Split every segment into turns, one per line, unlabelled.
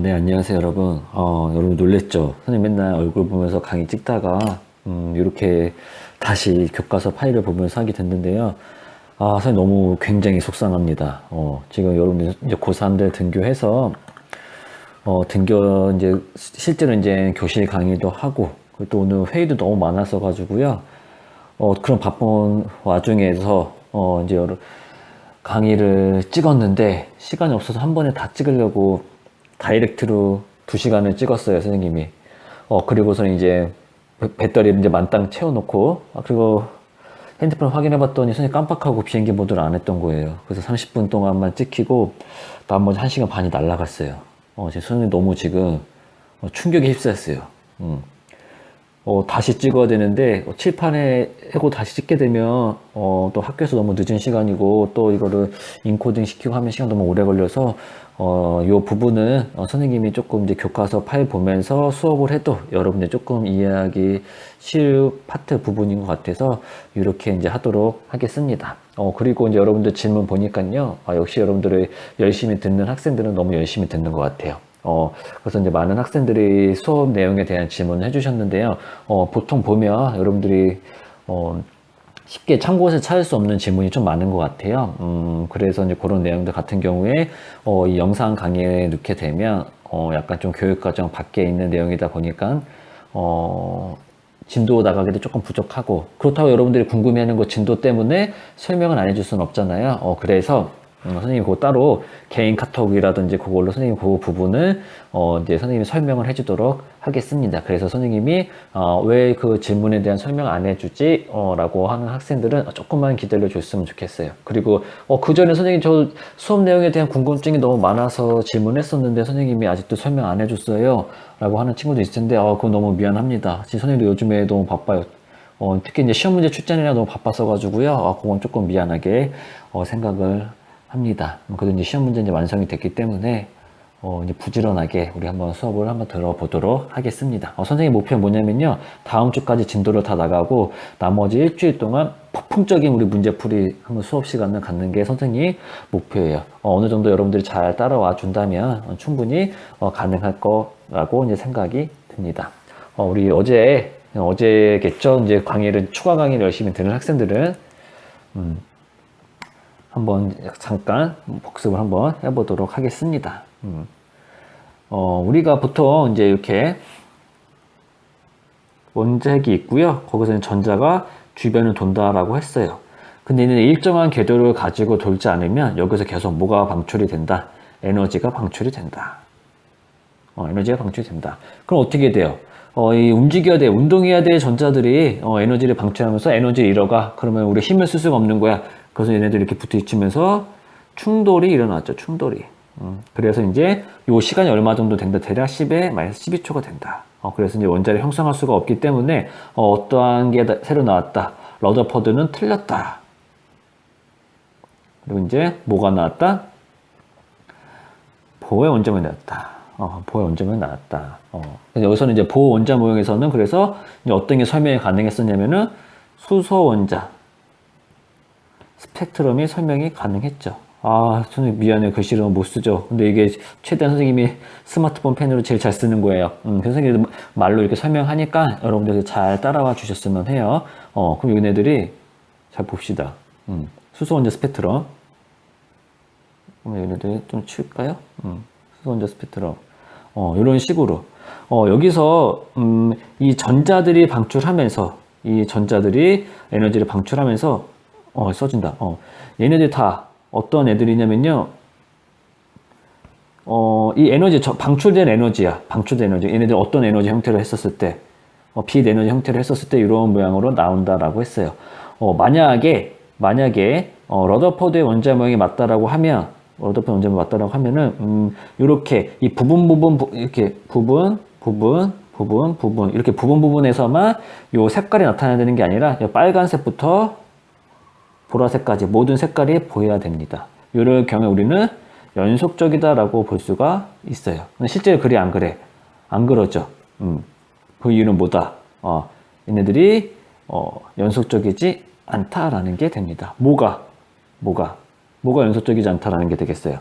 네, 안녕하세요, 여러분. 여러분 놀랬죠? 선생님 맨날 얼굴 보면서 강의 찍다가, 이렇게 다시 교과서 파일을 보면서 하게 됐는데요. 선생님 너무 굉장히 속상합니다. 지금 여러분들 이제 고3들 등교해서, 등교 이제 실제로 이제 교실 강의도 하고, 그리고 또 오늘 회의도 너무 많았어 가지고요. 그런 바쁜 와중에서, 이제 강의를 찍었는데, 시간이 없어서 한 번에 다 찍으려고 다이렉트로 2시간을 찍었어요, 선생님이. 그리고서 이제 배터리 이제 만땅 채워놓고, 그리고 핸드폰 확인해 봤더니 선생님 깜빡하고 비행기 모드를 안 했던 거예요. 그래서 30분 동안만 찍히고, 나머지 1시간 반이 날라갔어요. 제 선생님 너무 지금 충격에 휩싸였어요. 다시 찍어야 되는데, 칠판에 하고 다시 찍게 되면, 또 학교에서 너무 늦은 시간이고, 또 이거를 인코딩 시키고 하면 시간 너무 오래 걸려서, 요 부분은, 선생님이 조금 이제 교과서 파일 보면서 수업을 해도 여러분들 조금 이해하기 쉬운 파트 부분인 것 같아서, 이렇게 이제 하도록 하겠습니다. 그리고 이제 여러분들 질문 보니까요, 역시 여러분들의 열심히 듣는 학생들은 너무 열심히 듣는 것 같아요. 그래서 이제 많은 학생들이 수업 내용에 대한 질문을 해주셨는데요. 보통 보면 여러분들이, 쉽게 참고해서 찾을 수 없는 질문이 좀 많은 것 같아요. 그래서 이제 그런 내용들 같은 경우에, 이 영상 강의에 넣게 되면, 약간 좀 교육과정 밖에 있는 내용이다 보니까, 진도 나가기도 조금 부족하고, 그렇다고 여러분들이 궁금해하는 거 진도 때문에 설명을 안 해줄 수는 없잖아요. 그래서, 선생님이 그거 따로 개인 카톡이라든지 그걸로 선생님 그 부분을 이제 선생님이 설명을 해주도록 하겠습니다. 그래서 선생님이 왜 그 질문에 대한 설명 안 해주지? 라고 하는 학생들은 조금만 기다려 줬으면 좋겠어요. 그리고 그 전에 선생님 저 수업 내용에 대한 궁금증이 너무 많아서 질문했었는데 선생님이 아직도 설명 안 해줬어요. 라고 하는 친구도 있을 텐데 그건 너무 미안합니다. 지금 선생님도 요즘에 너무 바빠요. 특히 이제 시험 문제 출제느라 너무 바빴어 가지고요. 그건 조금 미안하게 생각을 합니다. 그래도 이제 시험 문제 이제 완성이 됐기 때문에 이제 부지런하게 우리 한번 수업을 한번 들어보도록 하겠습니다. 선생님 목표는 뭐냐면요, 다음 주까지 진도를 다 나가고 나머지 일주일 동안 폭풍적인 우리 문제풀이 한번 수업 시간을 갖는 게 선생님 목표예요. 어느 정도 여러분들이 잘 따라와 준다면 충분히 가능할 거라고 이제 생각이 듭니다. 우리 어제겠죠? 이제 강의를 추가 강의를 열심히 듣는 학생들은 한번 잠깐 복습을 한번 해보도록 하겠습니다. 우리가 보통 이제 이렇게 원자핵이 있고요. 거기서 전자가 주변을 돈다라고 했어요. 근데 이제 일정한 궤도를 가지고 돌지 않으면 여기서 계속 뭐가 방출이 된다? 에너지가 방출이 된다. 에너지가 방출이 된다. 그럼 어떻게 돼요? 이 움직여야 돼, 운동해야 될 전자들이 에너지를 방출하면서 에너지를 잃어가. 그러면 우리 힘을 쓸 수가 없는 거야. 그래서 얘네들이 이렇게 붙어있으면서 충돌이 일어났죠. 충돌이. 그래서 이제 요 시간이 얼마 정도 된다? 대략 10에 마이너스 12초가 된다. 그래서 이제 원자를 형성할 수가 없기 때문에 어떠한 게 새로 나왔다. 러더퍼드는 틀렸다. 그리고 이제 뭐가 나왔다? 보호의 원자모형이 나왔다. 보호의 원자모형이 나왔다. 그래서 여기서는 이제 보호 원자 모형에서는 그래서 이제 어떤 게 설명이 가능했었냐면은 수소 원자 스펙트럼이 설명이 가능했죠. 선생님 미안해요. 글씨를 못 쓰죠. 근데 이게 최대한 선생님이 스마트폰 펜으로 제일 잘 쓰는 거예요. 선생님이 말로 이렇게 설명하니까 여러분들 잘 따라와 주셨으면 해요. 그럼 얘네들이 잘 봅시다. 수소 원자 스펙트럼. 그럼 얘네들 좀 치울까요? 수소 원자 스펙트럼. 이런 식으로. 여기서, 이 전자들이 방출하면서, 이 전자들이 에너지를 방출하면서 써진다. 얘네들 다 어떤 애들이냐면요. 이 에너지, 방출된 에너지야. 방출된 에너지. 얘네들 어떤 에너지 형태로 했었을 때, 빛 에너지 형태로 했었을 때 이런 모양으로 나온다라고 했어요. 만약에, 러더퍼드의 원자 모형이 맞다라고 하면, 러더퍼드 원자 모형이 맞다라고 하면은, 요렇게, 이 이렇게 부분, 이렇게 부분에서만 요 색깔이 나타나야 되는 게 아니라, 빨간색부터 보라색까지 모든 색깔이 보여야 됩니다. 이럴 경우에 우리는 연속적이다라고 볼 수가 있어요. 실제로 그래 안 그래? 안 그러죠. 그 이유는 뭐다? 얘네들이 연속적이지 않다라는 게 됩니다. 뭐가 연속적이지 않다라는 게 되겠어요.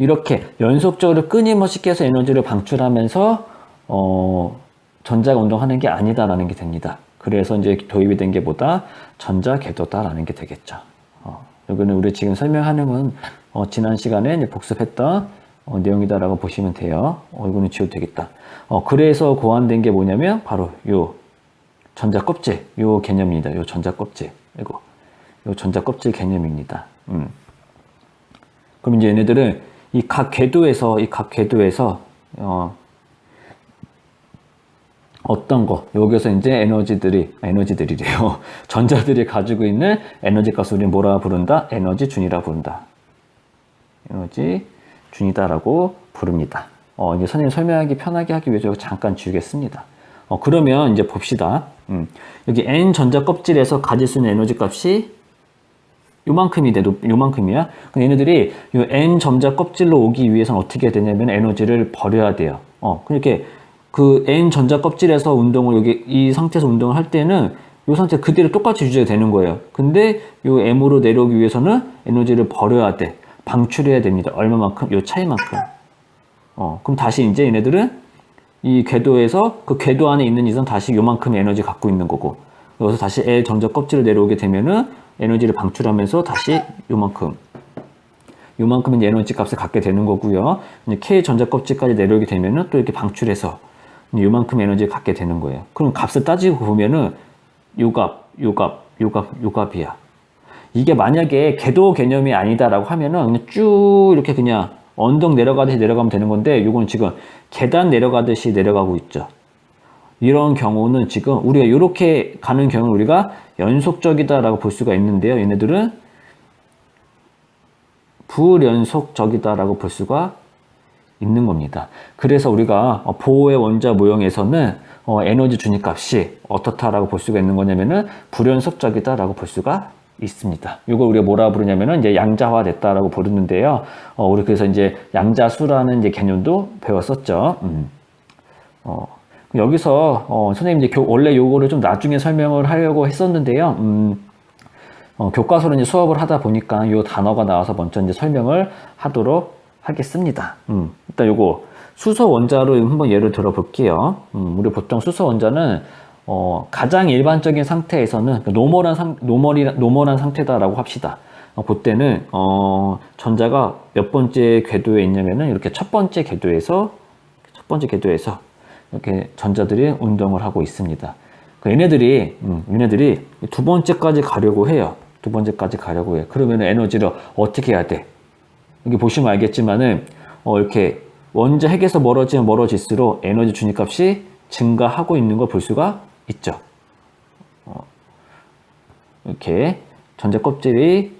이렇게 연속적으로 끊임없이 계속 에너지를 방출하면서 전자가 운동하는 게 아니다라는 게 됩니다. 그래서 이제 도입이 된 게 뭐다? 전자 궤도다라는 게 되겠죠. 여기는 우리 지금 설명하는 건 지난 시간에 이제 복습했던 내용이다라고 보시면 돼요. 이거는 지워도 되겠다. 그래서 고안된 게 뭐냐면 바로 요 전자 껍질, 요 개념입니다. 요 전자 껍질, 이거 요 전자 껍질 개념입니다. 그럼 이제 얘네들은 이 각 궤도에서 어떤 거, 여기서 이제 에너지들이래요. 전자들이 가지고 있는 에너지 값을 우리는 뭐라 부른다? 에너지 준이라 부른다. 에너지 준이다라고 부릅니다. 이제 선생님 설명하기 편하게 하기 위해서 잠깐 지우겠습니다. 그러면 이제 봅시다. 여기 N 전자 껍질에서 가질 수 있는 에너지 값이 요만큼이야. 근데 얘네들이 요 N 전자 껍질로 오기 위해서는 어떻게 해야 되냐면 에너지를 버려야 돼요. 그렇게 그 N 전자 껍질에서 운동을 여기 이 상태에서 운동을 할 때는 이 상태 그대로 똑같이 유지가 되는 거예요. 근데 요 M으로 내려오기 위해서는 에너지를 버려야 돼. 방출해야 됩니다. 얼마만큼? 요 차이만큼. 그럼 다시 이제 얘네들은 이 궤도에서 그 궤도 안에 있는 이상 다시 요만큼의 에너지 갖고 있는 거고, 여기서 다시 L 전자 껍질을 내려오게 되면은 에너지를 방출하면서 다시 요만큼 이제 에너지 값을 갖게 되는 거고요. 이제 K 전자 껍질까지 내려오게 되면은 또 이렇게 방출해서 요만큼 에너지를 갖게 되는 거예요. 그럼 값을 따지고 보면은 요 값이야. 이게 만약에 궤도 개념이 아니다라고 하면은 그냥 쭉 이렇게 그냥 언덕 내려가듯이 내려가면 되는 건데, 요건 지금 계단 내려가듯이 내려가고 있죠. 이런 경우는 지금 우리가 이렇게 가는 경우는 우리가 연속적이다라고 볼 수가 있는데요. 얘네들은 불연속적이다라고 볼 수가 있는 겁니다. 그래서 우리가 보호의 원자 모형에서는 에너지 준위값이 어떻다라고 볼 수가 있는 거냐면은 불연속적이다라고 볼 수가 있습니다. 이걸 우리가 뭐라 부르냐면은 이제 양자화 됐다라고 부르는데요. 우리 그래서 이제 양자수라는 이제 개념도 배웠었죠. 여기서 선생님 이제 원래 요거를 좀 나중에 설명을 하려고 했었는데요. 교과서로 이제 수업을 하다 보니까 요 단어가 나와서 먼저 이제 설명을 하도록 하겠습니다. 일단 요거 수소 원자로 한번 예를 들어 볼게요. 우리 보통 수소 원자는 가장 일반적인 상태에서는 노멀한 상태다라고 합시다. 그때는 전자가 몇 번째 궤도에 있냐면은 이렇게 첫 번째 궤도에서 이렇게 전자들이 운동을 하고 있습니다. 얘네들이 두 번째까지 가려고 해요. 그러면 에너지를 어떻게 해야 돼? 여기 보시면 알겠지만은 이렇게 원자 핵에서 멀어지면 멀어질수록 에너지 준위값이 증가하고 있는 걸 볼 수가 있죠. 이렇게 전자 껍질이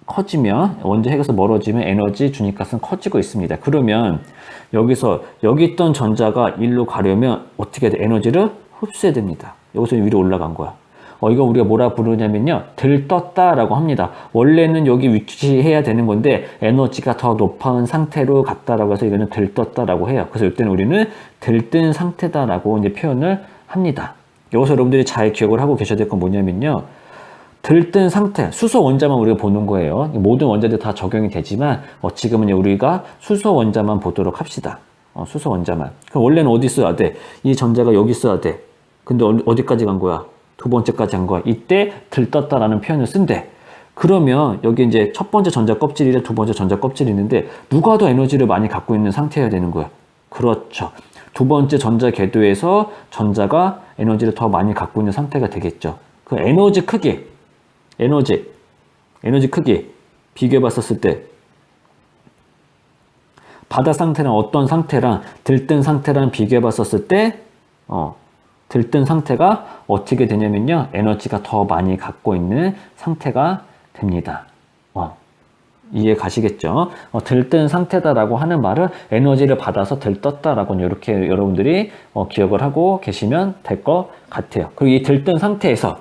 커지면, 원자 핵에서 멀어지면 에너지 준위값은 커지고 있습니다. 그러면 여기 있던 전자가 일로 가려면 어떻게 해야 돼? 에너지를 흡수해야 됩니다. 여기서 위로 올라간 거야. 이거 우리가 뭐라 부르냐면요, 들떴다라고 합니다. 원래는 여기 위치해야 되는 건데 에너지가 더 높은 상태로 갔다라고 해서 이거는 들떴다라고 해요. 그래서 이때는 우리는 들뜬 상태다라고 이제 표현을 합니다. 여기서 여러분들이 잘 기억을 하고 계셔야 될 건 뭐냐면요, 들뜬 상태, 수소 원자만 우리가 보는 거예요. 모든 원자들 다 적용이 되지만 지금은 우리가 수소 원자만 보도록 합시다. 수소 원자만. 그럼 원래는 어디 써야 돼? 이 전자가 여기 써야 돼. 근데 어디까지 간 거야? 두 번째까지 간 거야. 이때 들떴다라는 표현을 쓴대. 그러면 여기 이제 첫 번째 전자 껍질이래, 두 번째 전자 껍질이 있는데 누가 더 에너지를 많이 갖고 있는 상태여야 되는 거야? 그렇죠. 두 번째 전자 궤도에서 전자가 에너지를 더 많이 갖고 있는 상태가 되겠죠. 그 에너지 크기 비교해 봤었을 때 바다 상태랑 어떤 상태랑 들뜬 상태랑 비교해 봤었을 때 들뜬 상태가 어떻게 되냐면요, 에너지가 더 많이 갖고 있는 상태가 됩니다. 이해 가시겠죠? 들뜬 상태다라고 하는 말은 에너지를 받아서 들떴다라고 이렇게 여러분들이 기억을 하고 계시면 될 것 같아요. 그리고 이 들뜬 상태에서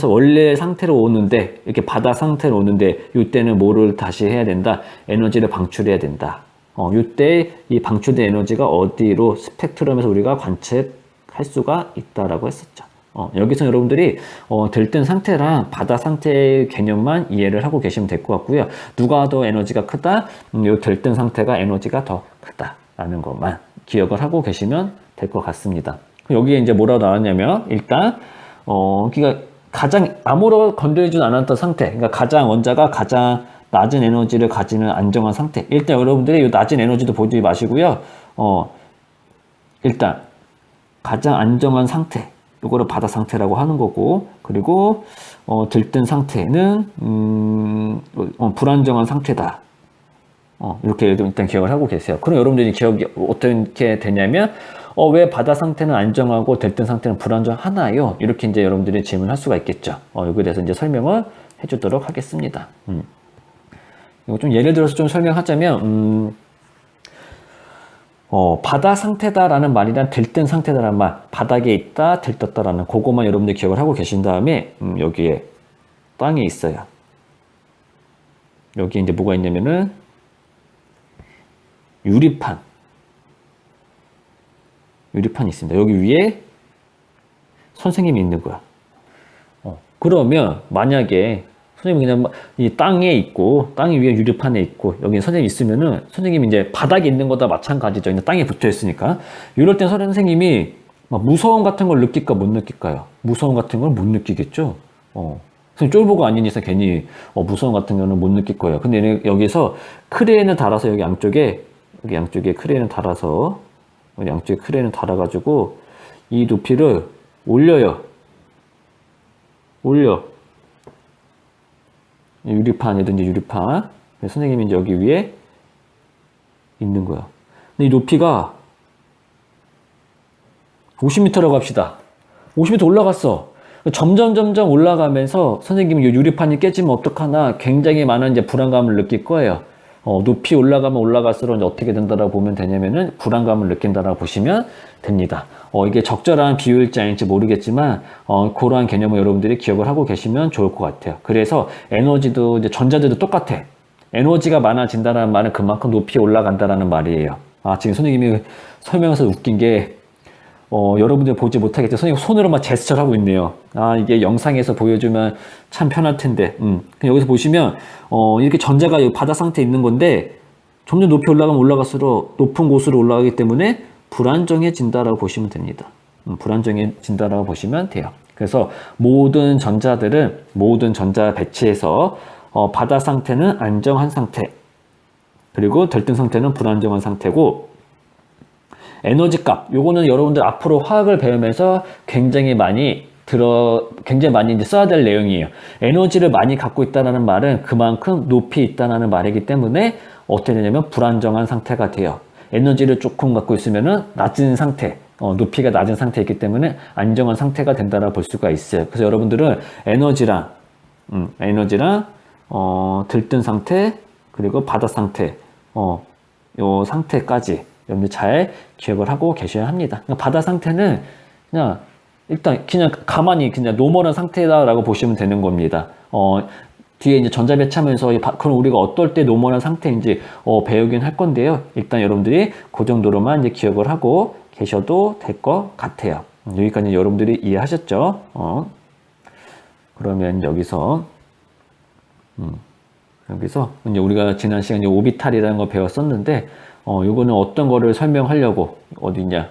원래 상태로 오는데, 이렇게 바다 상태로 오는데, 이때는 뭐를 다시 해야 된다? 에너지를 방출해야 된다. 이때 이 방출된 에너지가 어디로 스펙트럼에서 우리가 관측할 수가 있다라고 했었죠. 여기서 여러분들이 들뜬 상태랑 바다 상태의 개념만 이해를 하고 계시면 될 것 같고요. 누가 더 에너지가 크다? 요 들뜬 상태가 에너지가 더 크다라는 것만 기억을 하고 계시면 될 것 같습니다. 여기에 이제 뭐라고 나왔냐면 일단 그러니까 가장 아무런 건드리지 않았던 상태, 그러니까 가장 원자가 가장 낮은 에너지를 가지는 안정한 상태. 일단 여러분들이 이 낮은 에너지도 보지 마시고요. 일단 가장 안정한 상태, 이거를 바다 상태라고 하는 거고, 그리고 들뜬 상태는 불안정한 상태다. 이렇게 일단 기억을 하고 계세요. 그럼 여러분들이 기억이 어떻게 되냐면 왜 바다 상태는 안정하고 들뜬 상태는 불안정하나요? 이렇게 이제 여러분들이 질문할 수가 있겠죠. 여기에 대해서 이제 설명을 해주도록 하겠습니다. 이거 좀 예를 들어서 좀 설명하자면 바다 상태다라는 말이랑 들뜬 상태다라는 말, 바닥에 있다, 들떴다라는 그것만 여러분들 기억을 하고 계신 다음에 여기에 땅에 있어요. 여기 이제 뭐가 있냐면은 유리판이 있습니다. 여기 위에 선생님이 있는 거야. 그러면 만약에 선생님이 그냥 이 땅에 있고 땅 위에 유리판에 있고 여기 선생님이 있으면은 선생님이 이제 바닥에 있는 거다 마찬가지죠. 그냥 땅에 붙어 있으니까. 이럴 땐 선생님이 막 무서움 같은 걸 느낄까 못 느낄까요? 무서움 같은 걸 못 느끼겠죠. 선생님 쫄보가 아닌 이상 괜히 무서움 같은 거는 못 느낄 거예요. 근데 여기서 크레인을 달아서 여기 양쪽에 크레인을 달아서 여기 양쪽에 크레인을 달아가지고 이 높이를 올려. 유리판이든지 유리판. 선생님이 이제 여기 위에 있는 거야. 근데 이 높이가 50m라고 합시다. 50m 올라갔어. 점점 올라가면서 선생님이 이 유리판이 깨지면 어떡하나 굉장히 많은 이제 불안감을 느낄 거예요. 높이 올라가면 올라갈수록 이제 어떻게 된다라고 보면 되냐면은 불안감을 느낀다라고 보시면 됩니다. 이게 적절한 비유일지 아닐지 모르겠지만, 그러한 개념을 여러분들이 기억을 하고 계시면 좋을 것 같아요. 그래서 에너지도 이제 전자들도 똑같아. 에너지가 많아진다는 말은 그만큼 높이 올라간다라는 말이에요. 지금 선생님이 설명해서 웃긴 게, 여러분들 보지 못하겠죠. 선생님 손으로 막 제스처를 하고 있네요. 이게 영상에서 보여주면 참 편할 텐데. 여기서 보시면, 이렇게 전자가 여기 바다 상태에 있는 건데, 점점 높이 올라가면 올라갈수록 높은 곳으로 올라가기 때문에 불안정해진다라고 보시면 됩니다. 불안정해진다라고 보시면 돼요. 그래서 모든 전자 배치에서, 바다 상태는 안정한 상태, 그리고 들뜬 상태는 불안정한 상태고, 에너지 값, 요거는 여러분들 앞으로 화학을 배우면서 굉장히 많이 이제 써야 될 내용이에요. 에너지를 많이 갖고 있다는 말은 그만큼 높이 있다는 말이기 때문에 어떻게 되냐면 불안정한 상태가 돼요. 에너지를 조금 갖고 있으면은 낮은 상태, 높이가 낮은 상태이기 때문에 안정한 상태가 된다고 볼 수가 있어요. 그래서 여러분들은 에너지랑 들뜬 상태, 그리고 바다 상태, 요 상태까지 여러분들 잘 기억을 하고 계셔야 합니다. 그러니까 바다 상태는 그냥 일단 그냥 가만히 그냥 노멀한 상태다라고 보시면 되는 겁니다. 뒤에 이제 전자 배치하면서 그럼 우리가 어떨 때 노멀한 상태인지 배우긴 할 건데요. 일단 여러분들이 그 정도로만 이제 기억을 하고 계셔도 될 것 같아요. 여기까지 여러분들이 이해하셨죠? 그러면 여기서 이제 우리가 지난 시간에 오비탈이라는 거 배웠었는데, 요거는 어떤 거를 설명하려고, 어디냐,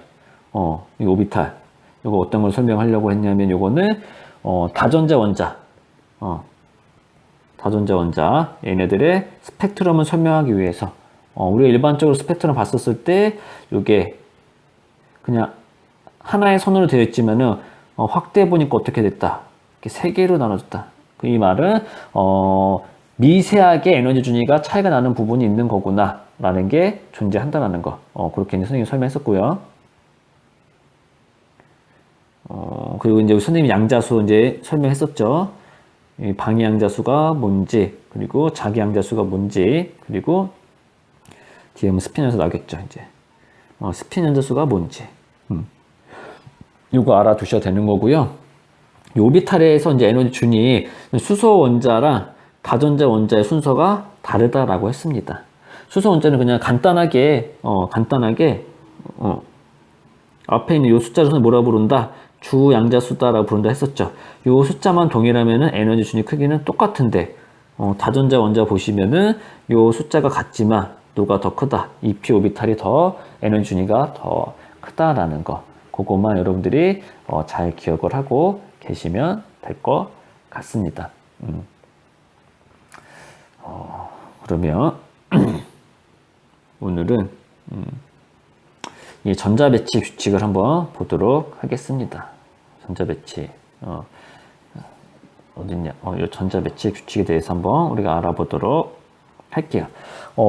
이 오비탈. 요거 어떤 걸 설명하려고 했냐면, 요거는, 다전자 원자, 얘네들의 스펙트럼을 설명하기 위해서, 우리가 일반적으로 스펙트럼 봤었을 때, 요게, 그냥, 하나의 선으로 되어 있지만은, 확대해 보니까 어떻게 됐다. 이렇게 세 개로 나눠졌다. 이 말은, 미세하게 에너지 준위가 차이가 나는 부분이 있는 거구나 라는 게 존재한다는 거, 그렇게 이제 선생님이 설명했었고요. 그리고 이제 선생님이 양자수 이제 설명했었죠. 이 방위양자수가 뭔지, 그리고 자기양자수가 뭔지, 그리고 뒤에 뭐 스피너에서 나오겠죠. 이제 스피너자수가 뭔지, 이거 알아두셔야 되는 거고요. 이 오비탈에서 이제 에너지 준위, 수소 원자랑 다전자 원자의 순서가 다르다라고 했습니다. 수소 원자는 그냥 간단하게 앞에 있는 이 숫자를 뭐라 부른다? 주 양자수다라고 부른다 했었죠. 요 숫자만 동일하면은 에너지 준위 크기는 똑같은데, 다전자 원자 보시면은 요 숫자가 같지만 누가 더 크다. EP 오비탈이 더 에너지 준위가 더 크다라는 거. 그것만 여러분들이 잘 기억을 하고 계시면 될 것 같습니다. 그러면 오늘은 이 전자배치 규칙을 한번 보도록 하겠습니다. 전자배치 어딨냐? 이 전자배치 규칙에 대해서 한번 우리가 알아보도록 할게요.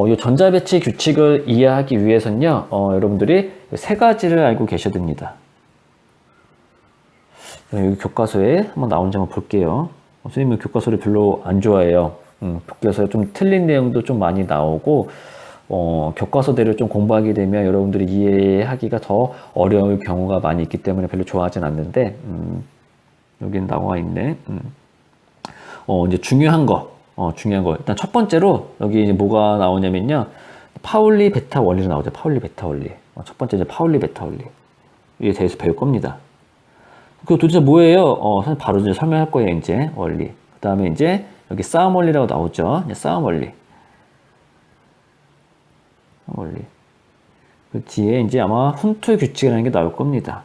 이 전자배치 규칙을 이해하기 위해서는요, 여러분들이 세 가지를 알고 계셔야 됩니다. 여기 교과서에 한번 나온지 한번 볼게요. 선생님은 교과서를 별로 안 좋아해요. 교과서에 좀 틀린 내용도 좀 많이 나오고, 교과서대로 좀 공부하게 되면 여러분들이 이해하기가 더 어려울 경우가 많이 있기 때문에 별로 좋아하진 않는데, 여긴 나와 있네. 이제 중요한 거. 일단 첫 번째로, 여기 이제 뭐가 나오냐면요. 파울리 베타 원리로 나오죠. 파울리 베타 원리. 첫 번째 이제 파울리 베타 원리. 이에 대해서 배울 겁니다. 그거 도대체 뭐예요? 선생님 바로 이제 설명할 거예요, 이제. 원리. 그 다음에 이제, 여기 싸움 원리라고 나오죠. 이제 싸움 원리. 그 뒤에 이제 아마 훈투 규칙이라는 게 나올 겁니다.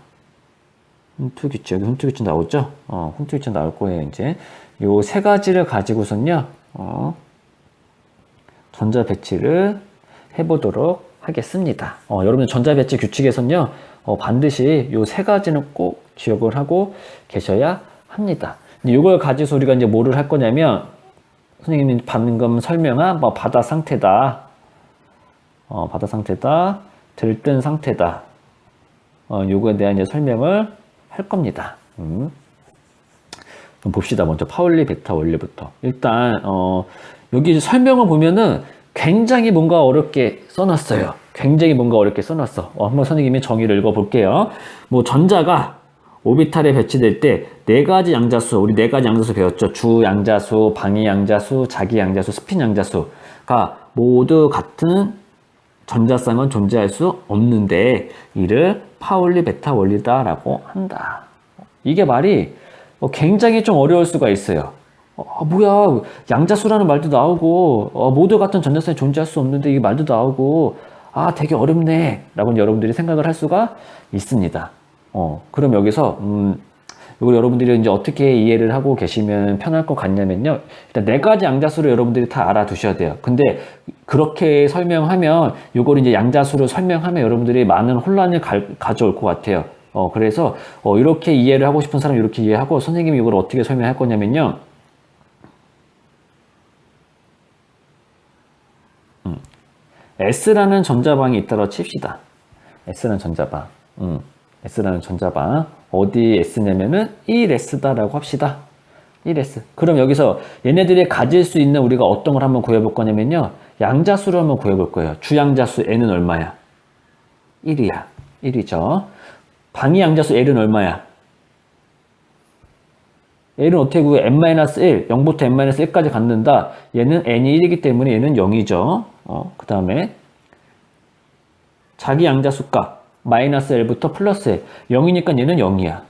훈투 규칙, 여기 훈투 규칙 나오죠? 훈투 규칙 나올 거예요, 이제. 요 세 가지를 가지고선요, 전자 배치를 해보도록 하겠습니다. 여러분 전자 배치 규칙에서는요, 반드시 요 세 가지는 꼭 기억을 하고 계셔야 합니다. 이걸 가지고 우리가 이제 뭐를 할 거냐면, 선생님이 방금 설명한 뭐 바다 상태다, 바다 상태다, 들뜬 상태다, 요거에 대한 이제 설명을 할 겁니다. 그럼 봅시다. 먼저 파울리 베타 원리부터. 일단 여기 설명을 보면은 굉장히 뭔가 어렵게 써놨어요. 굉장히 뭔가 어렵게 써놨어. 한번 선생님이 정의를 읽어볼게요. 뭐 전자가 오비탈에 배치될 때 네 가지 양자수, 우리 네 가지 양자수 배웠죠. 주 양자수, 방위 양자수, 자기 양자수, 스핀 양자수가 모두 같은 전자쌍은 존재할 수 없는데 이를 파울리 베타 원리다라고 한다. 이게 말이 굉장히 좀 어려울 수가 있어요. 뭐야, 양자수라는 말도 나오고 모두 같은 전자쌍이 존재할 수 없는데 이게 말도 나오고 되게 어렵네 라고 여러분들이 생각을 할 수가 있습니다. 그럼 여기서 이걸 여러분들이 이제 어떻게 이해를 하고 계시면 편할 것 같냐면요, 일단 네 가지 양자수를 여러분들이 다 알아두셔야 돼요. 근데 그렇게 설명하면, 이걸 이제 양자수로 설명하면 여러분들이 많은 혼란을 가져올 것 같아요. 그래서 이렇게 이해를 하고 싶은 사람 이렇게 이해하고, 선생님이 이걸 어떻게 설명할 거냐면요, S라는 전자방이 있다고 칩시다. S라는 전자방. S라는 전자방. 어디 S냐면은 1S다라고 합시다. 1S. 그럼 여기서 얘네들이 가질 수 있는 우리가 어떤 걸 한번 구해볼 거냐면요, 양자수를 한번 구해볼 거예요. 주양자수 N은 얼마야? 1이야. 1이죠. 방위 양자수 L은 얼마야? L은 어떻게 구해? n-1, 0부터 n-1까지 갖는다. 얘는 n이 1이기 때문에 얘는 0이죠. 그 다음에 자기 양자수값 마이너스 L부터 플러스 L, 0이니까 얘는 0이야.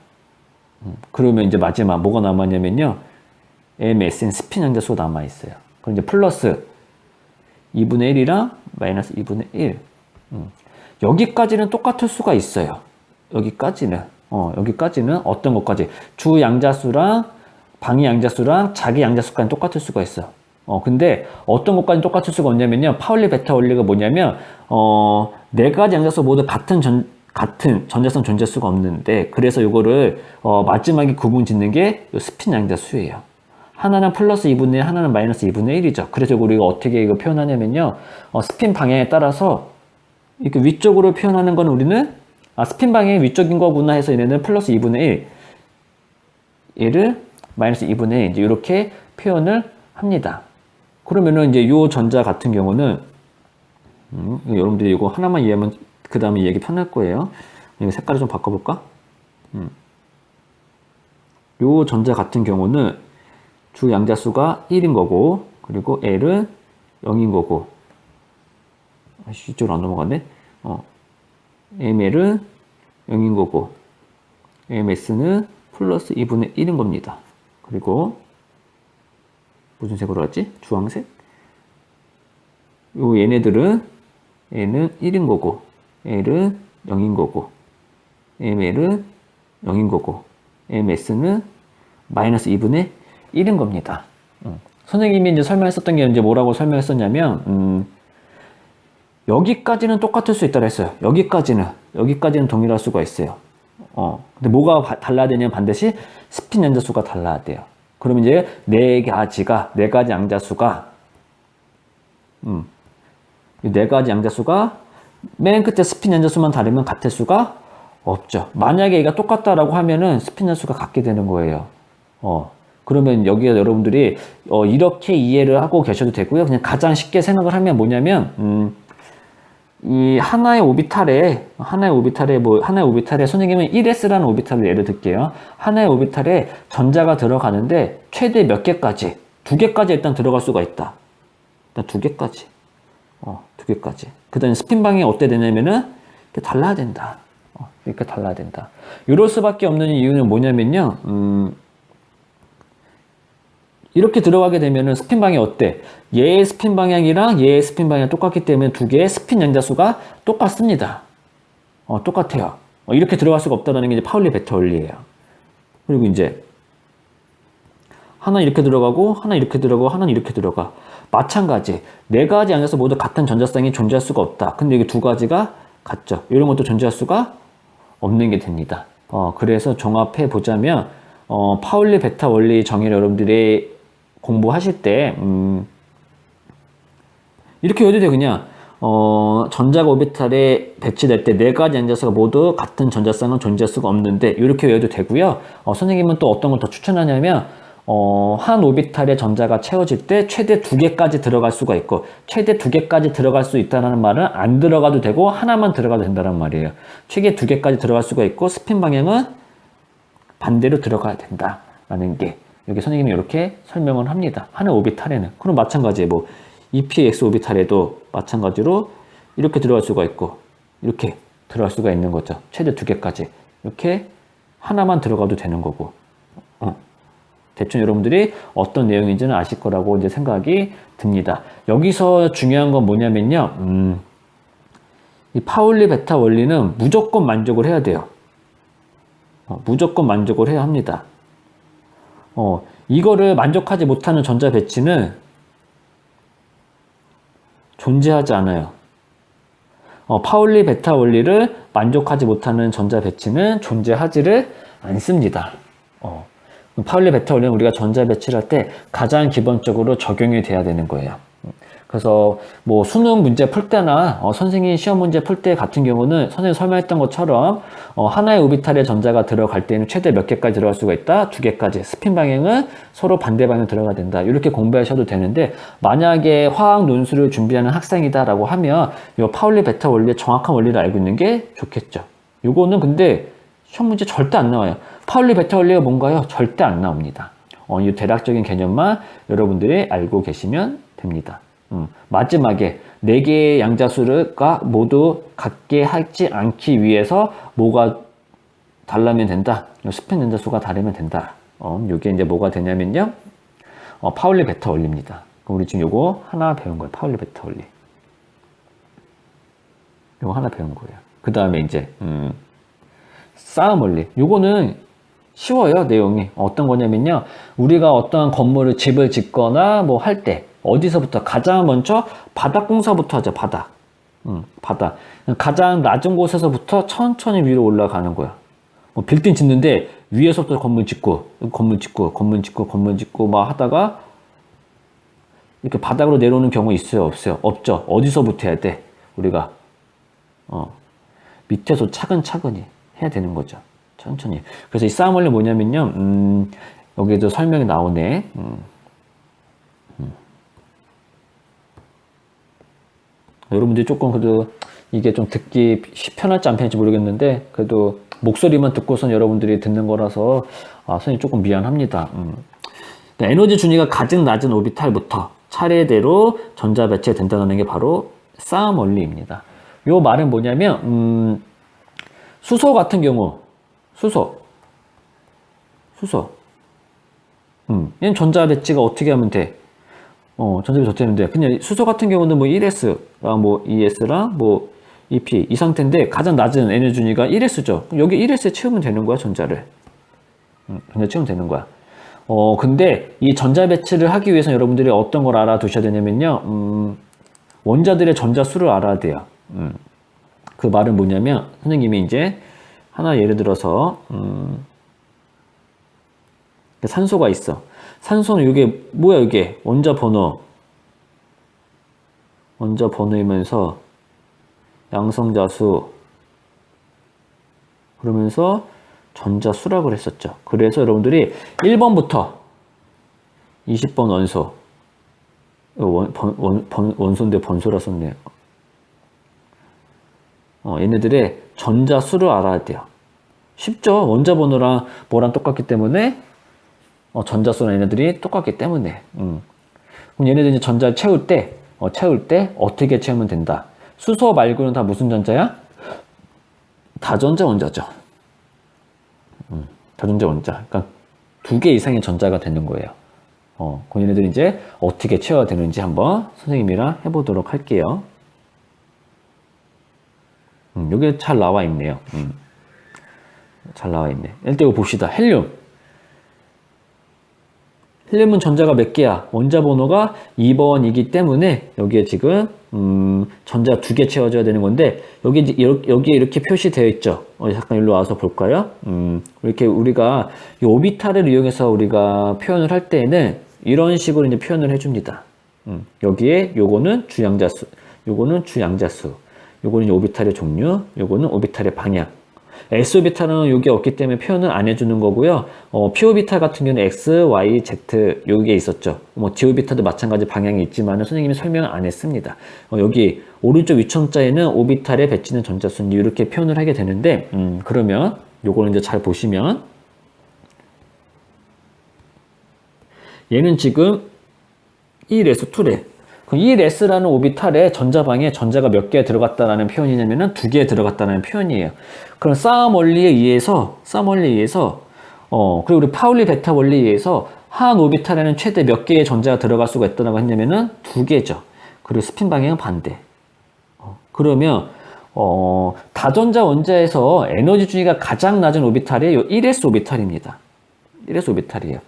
그러면 이제 마지막 뭐가 남았냐면요, MSN 스핀 양자수가 남아있어요. 그럼 이제 플러스 2분의 1이랑 마이너스 2분의 1. 여기까지는 똑같을 수가 있어요. 여기까지는 어떤 것까지? 주 양자수랑 방위 양자수랑 자기 양자수까지 똑같을 수가 있어. 근데 어떤 것까지 똑같을 수가 없냐면요, 파울리 베타 원리가 뭐냐면, 네 가지 양자수 모두 같은 전자성 존재할 수가 없는데, 그래서 이거를 마지막에 구분 짓는 게 스핀 양자수예요. 하나는 플러스 2분의 1, 하나는 마이너스 2분의 1이죠. 그래서 우리가 어떻게 이거 표현하냐면요, 스핀 방향에 따라서 이렇게 위쪽으로 표현하는 건 우리는 스핀 방향이 위쪽인 거구나 해서 얘네는 플러스 2분의 1, 얘를 마이너스 2분의 1, 이제 이렇게 표현을 합니다. 그러면은 이제 요 전자 같은 경우는, 여러분들이 이거 하나만 이해하면 그 다음에 이해하기 편할 거예요. 이거 색깔을 좀 바꿔볼까? 요 전자 같은 경우는 주 양자수가 1인 거고, 그리고 L은 0인 거고, 이쪽으로 안 넘어갔네? ML은 0인 거고, AMS는 플러스 2분의 1인 겁니다. 그리고 무슨 색으로 하지? 주황색? 요 얘네들은 N은 1인 거고 L은 0인 거고 ML은 0인 거고 MS는 마이너스 2분의 1인 겁니다. 선생님이 이제 설명했었던 게 이제 뭐라고 설명했었냐면 여기까지는 똑같을 수 있다고 했어요. 여기까지는 동일할 수가 있어요. 근데 뭐가 달라야 되냐면 반드시 스핀 연자수가 달라야 돼요. 그러면 이제 네 가지 양자수가 이 네 가지 양자수가 맨 끝에 스핀 연자수만 다르면 같을 수가 없죠. 만약에 얘가 똑같다라고 하면은 스핀 연자수가 같게 되는 거예요. 그러면 여기에 여러분들이 이렇게 이해를 하고 계셔도 되고요. 그냥 가장 쉽게 생각을 하면 뭐냐면 이 하나의 오비탈에 선생님은 1s라는 오비탈을 예를 들게요. 하나의 오비탈에 전자가 들어가는데 최대 몇 개까지? 2개까지 일단 들어갈 수가 있다. 일단 2개까지. 2개까지. 그 다음에 스핀 방향이 어때 되냐면은 이렇게 달라야 된다. 이렇게 달라야 된다. 이럴 수밖에 없는 이유는 뭐냐면요. 이렇게 들어가게 되면은 스핀 방향이 어때? 얘의 스핀 방향이랑 얘의 스핀 방향이 똑같기 때문에 두 개의 스핀 연자수가 똑같습니다. 똑같아요. 이렇게 들어갈 수가 없다는 게 이제 파울리 베타 원리예요. 그리고 이제 하나 이렇게 들어가고 하나 이렇게 들어가고 하나는 이렇게 들어가. 마찬가지. 네 가지 양자수 모두 같은 전자쌍이 존재할 수가 없다. 근데 여기 두 가지가 같죠. 이런 것도 존재할 수가 없는 게 됩니다. 그래서 종합해 보자면 파울리 베타 원리 정의를 여러분들이 공부하실 때 이렇게 외워도 돼요. 그냥 전자가 오비탈에 배치될 때 네 가지 양자수가 모두 같은 전자쌍은 존재할 수가 없는데 이렇게 외워도 되고요. 선생님은 또 어떤 걸 더 추천하냐면 한 오비탈에 전자가 채워질 때 최대 2개까지 들어갈 수가 있고 최대 2개까지 들어갈 수 있다는 말은 안 들어가도 되고 하나만 들어가도 된다는 말이에요. 최대 2개까지 들어갈 수가 있고 스핀 방향은 반대로 들어가야 된다라는 게 여기 선생님이 이렇게 설명을 합니다. 하나의 오비탈에는. 그럼 마찬가지에 뭐 EPX 오비탈에도 마찬가지로 이렇게 들어갈 수가 있고 이렇게 들어갈 수가 있는 거죠. 최대 2개까지. 이렇게 하나만 들어가도 되는 거고. 대충 여러분들이 어떤 내용인지는 아실 거라고 이제 생각이 듭니다. 여기서 중요한 건 뭐냐면요. 이 파울리 베타 원리는 무조건 만족을 해야 돼요. 무조건 만족을 해야 합니다. 이거를 만족하지 못하는 전자 배치는 존재하지 않아요. 파울리 베타 원리를 만족하지 못하는 전자 배치는 존재하지를 않습니다. 파울리 베타 원리는 우리가 전자 배치를 할 때 가장 기본적으로 적용이 돼야 되는 거예요. 그래서 뭐 수능 문제 풀 때나 선생님 시험 문제 풀 때 같은 경우는 선생님 설명했던 것처럼 하나의 오비탈에 전자가 들어갈 때는 최대 몇 개까지 들어갈 수가 있다? 2개까지. 스핀 방향은 서로 반대 방향으로 들어가야 된다. 이렇게 공부하셔도 되는데 만약에 화학 논술을 준비하는 학생이다라고 하면 이 파울리 베타 원리의 정확한 원리를 알고 있는 게 좋겠죠. 이거는 근데 시험 문제 절대 안 나와요. 파울리 베타 원리가 뭔가요? 절대 안 나옵니다. 이 대략적인 개념만 여러분들이 알고 계시면 됩니다. 마지막에 4개의 양자수가 모두 같게 하지 않기 위해서 뭐가 달라면 된다? 스핀 연자수가 다르면 된다. 이게 이제 뭐가 되냐면요. 파울리 베타 원리입니다. 우리 지금 요거 하나 배운 거예요. 파울리 베타 원리. 요거 하나 배운 거예요. 그 다음에 이제 싸움 원리. 요거는 쉬워요. 내용이. 어떤 거냐면요. 우리가 어떠한 건물을 집을 짓거나 뭐 할 때 어디서부터 가장 먼저 바닥 공사부터 하죠. 바닥. 바닥. 가장 낮은 곳에서부터 천천히 위로 올라가는 거야. 뭐 빌딩 짓는데 위에서부터 건물 짓고 막 하다가 이렇게 바닥으로 내려오는 경우 있어요, 없어요? 없죠. 어디서부터 해야 돼? 우리가 밑에서 차근차근히 해야 되는 거죠. 천천히. 그래서 이 싸움 원리 뭐냐면요. 여기에도 설명이 나오네. 여러분들이 조금 그래도 이게 좀 듣기 편할지 안 편할지 모르겠는데 그래도 목소리만 듣고선 여러분들이 듣는 거라서 선생님 조금 미안합니다. 에너지 준위가 가장 낮은 오비탈부터 차례대로 전자 배치된다는 게 바로 싸움 원리입니다. 요 말은 뭐냐면 수소 같은 경우 수소 수소. 얘는 전자 배치가 어떻게 하면 돼? 전자 배치 어떻게 하면 돼? 그냥 수소 같은 경우는 뭐 1s랑 뭐 2s랑 뭐 2p 이 상태인데 가장 낮은 에너지 준위가 1s죠. 여기 1s에 채우면 되는 거야, 전자를. 전자 채우면 되는 거야. 근데 이 전자 배치를 하기 위해서 여러분들이 어떤 걸 알아두셔야 되냐면요. 원자들의 전자 수를 알아야 돼요. 그 말은 뭐냐면 선생님이 이제 하나 예를 들어서 산소가 있어. 산소는 이게 뭐야, 이게 원자 번호이면서 양성자수 그러면서 전자 수락을 했었죠. 그래서 여러분들이 1번부터 20번 원소, 원소인데 번소라 썼네요. 얘네들의 전자 수를 알아야 돼요. 쉽죠? 원자 번호랑 뭐랑 똑같기 때문에 전자 수랑 얘네들이 똑같기 때문에. 그럼 얘네들이 전자 채울 때 어떻게 채우면 된다. 수소 말고는 다 무슨 전자야? 다전자 원자죠. 다전자 원자. 그러니까 2개 이상의 전자가 되는 거예요. 그럼 얘네들이 이제 어떻게 채워야 되는지 한번 선생님이랑 해보도록 할게요. 여기 잘 나와 있네요. 잘 나와 있네. 일단 이거 봅시다. 헬륨은 전자가 몇 개야? 원자 번호가 2번이기 때문에 여기에 지금 전자 2개 채워줘야 되는 건데 여기에 이렇게 표시되어 있죠. 잠깐 일로 와서 볼까요? 이렇게 우리가 이 오비탈을 이용해서 우리가 표현을 할 때에는 이런 식으로 이제 표현을 해줍니다. 여기에 요거는 주양자수, 요거는 주양자수, 요거는 오비탈의 종류, 요거는 오비탈의 방향. S오비탈은 여기 없기 때문에 표현을 안 해주는 거고요. P오비탈 같은 경우는 X, Y, Z 요게 있었죠. 뭐 D오비탈도 마찬가지 방향이 있지만 선생님이 설명을 안 했습니다. 여기 오른쪽 위첨자에는 오비탈에 배치는 전자수는 이렇게 표현을 하게 되는데 그러면 요거는 이제 잘 보시면 얘는 지금 1에서 2래. 그럼 1s라는 오비탈에 전자방에 전자가 몇 개 들어갔다라는 표현이냐면은 2개 들어갔다는 표현이에요. 그럼 싸움 원리에 의해서 그리고 우리 파울리 베타 원리에 의해서 한 오비탈에는 최대 몇 개의 전자가 들어갈 수가 있다고 했냐면은 2개죠. 그리고 스핀 방향은 반대. 그러면 다전자 원자에서 에너지 준위가 가장 낮은 오비탈이 요 1s 오비탈입니다. 1s 오비탈이에요.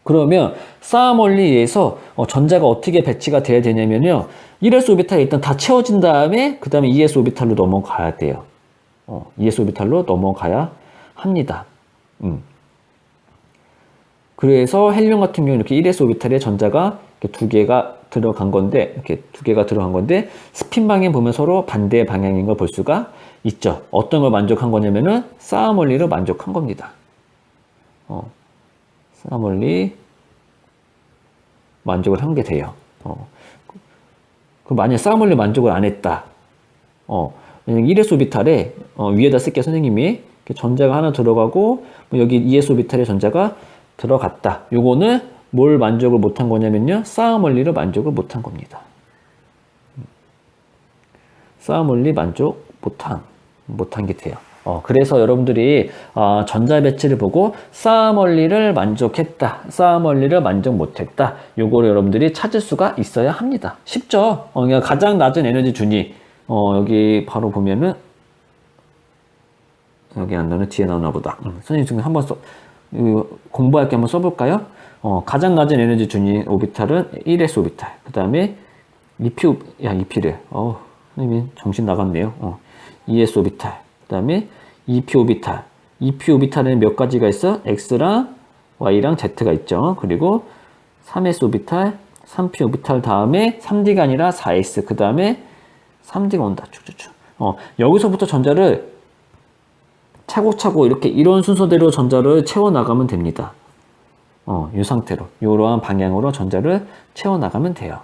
그러면 싸움 원리에 의해서 전자가 어떻게 배치가 돼야 되냐면요. 1s 오비탈이 일단 다 채워진 다음에 그 다음에 2s 오비탈로 넘어가야 돼요. 2s 오비탈로 넘어가야 합니다. 그래서 헬륨 같은 경우는 이렇게 1s 오비탈에 전자가 이렇게 2개가 들어간 건데, 이렇게 2개가 들어간 건데, 스핀 방향 보면 서로 반대 방향인 걸 볼 수가 있죠. 어떤 걸 만족한 거냐면은 싸움 원리로 만족한 겁니다. 싸움 원리 만족을 한 게 돼요. 그럼 만약 싸움 원리 만족을 안 했다. 만약 1s 오비탈에 위에다 쓸게 선생님이 이렇게 전자가 하나 들어가고 여기 2s 오비탈에 전자가 들어갔다. 요거는 뭘 만족을 못한 거냐면요. 싸움 원리로 만족을 못한 겁니다. 싸움 원리 만족 못한 게 돼요. 그래서 여러분들이 전자 배치를 보고 싸움 원리를 만족했다, 싸움 원리를 만족 못했다, 요거를 여러분들이 찾을 수가 있어야 합니다. 쉽죠? 그러니까 가장 낮은 에너지 준위, 여기 바로 보면은 여기 안 나오는 뒤에 나오나 보다. 선생님 지금 한번 공부할 게 한번 써볼까요? 가장 낮은 에너지 준위 오비탈은 1s 오비탈, 그 다음에 2p래. 선생님이 정신 나갔네요. 2s 오비탈, 그 다음에 2p 오비탈. 2p 오비탈에는 몇 가지가 있어? x랑 y랑 z가 있죠. 그리고 3s 오비탈, 3p 오비탈 다음에 3d가 아니라 4s, 그 다음에 3d가 온다. 쭉쭉쭉. 여기서부터 전자를 차곡차곡 이렇게 이런 순서대로 전자를 채워나가면 됩니다. 이 상태로, 이러한 방향으로 전자를 채워나가면 돼요.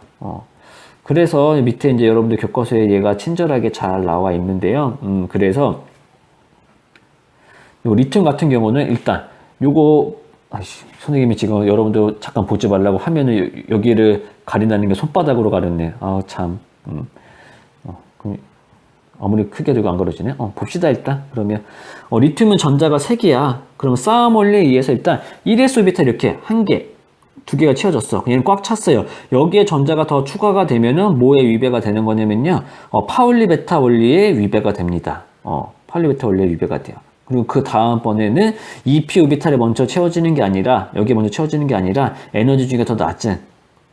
그래서 밑에 이제 여러분들 교과서에 얘가 친절하게 잘 나와 있는데요. 그래서 요 리튬 같은 경우는 일단 요거 선생님이 지금 여러분들 잠깐 보지 말라고 화면을 여기를 가린다는 게 손바닥으로 가렸네. 참. 아무리 크게 들고 안 걸어지네. 봅시다, 일단. 그러면, 리튬은 전자가 3개야. 그러면 싸움 원리에 의해서 일단 1s 오비탈 이렇게 1개, 2개가 채워졌어. 얘는 꽉 찼어요. 여기에 전자가 더 추가가 되면은 뭐의 위배가 되는 거냐면요. 파울리 베타 원리의 위배가 됩니다. 파울리 베타 원리의 위배가 돼요. 그리고 그 다음번에는 2p 오비탈에 먼저 채워지는 게 아니라, 여기에 먼저 채워지는 게 아니라 에너지 중에 더 낮은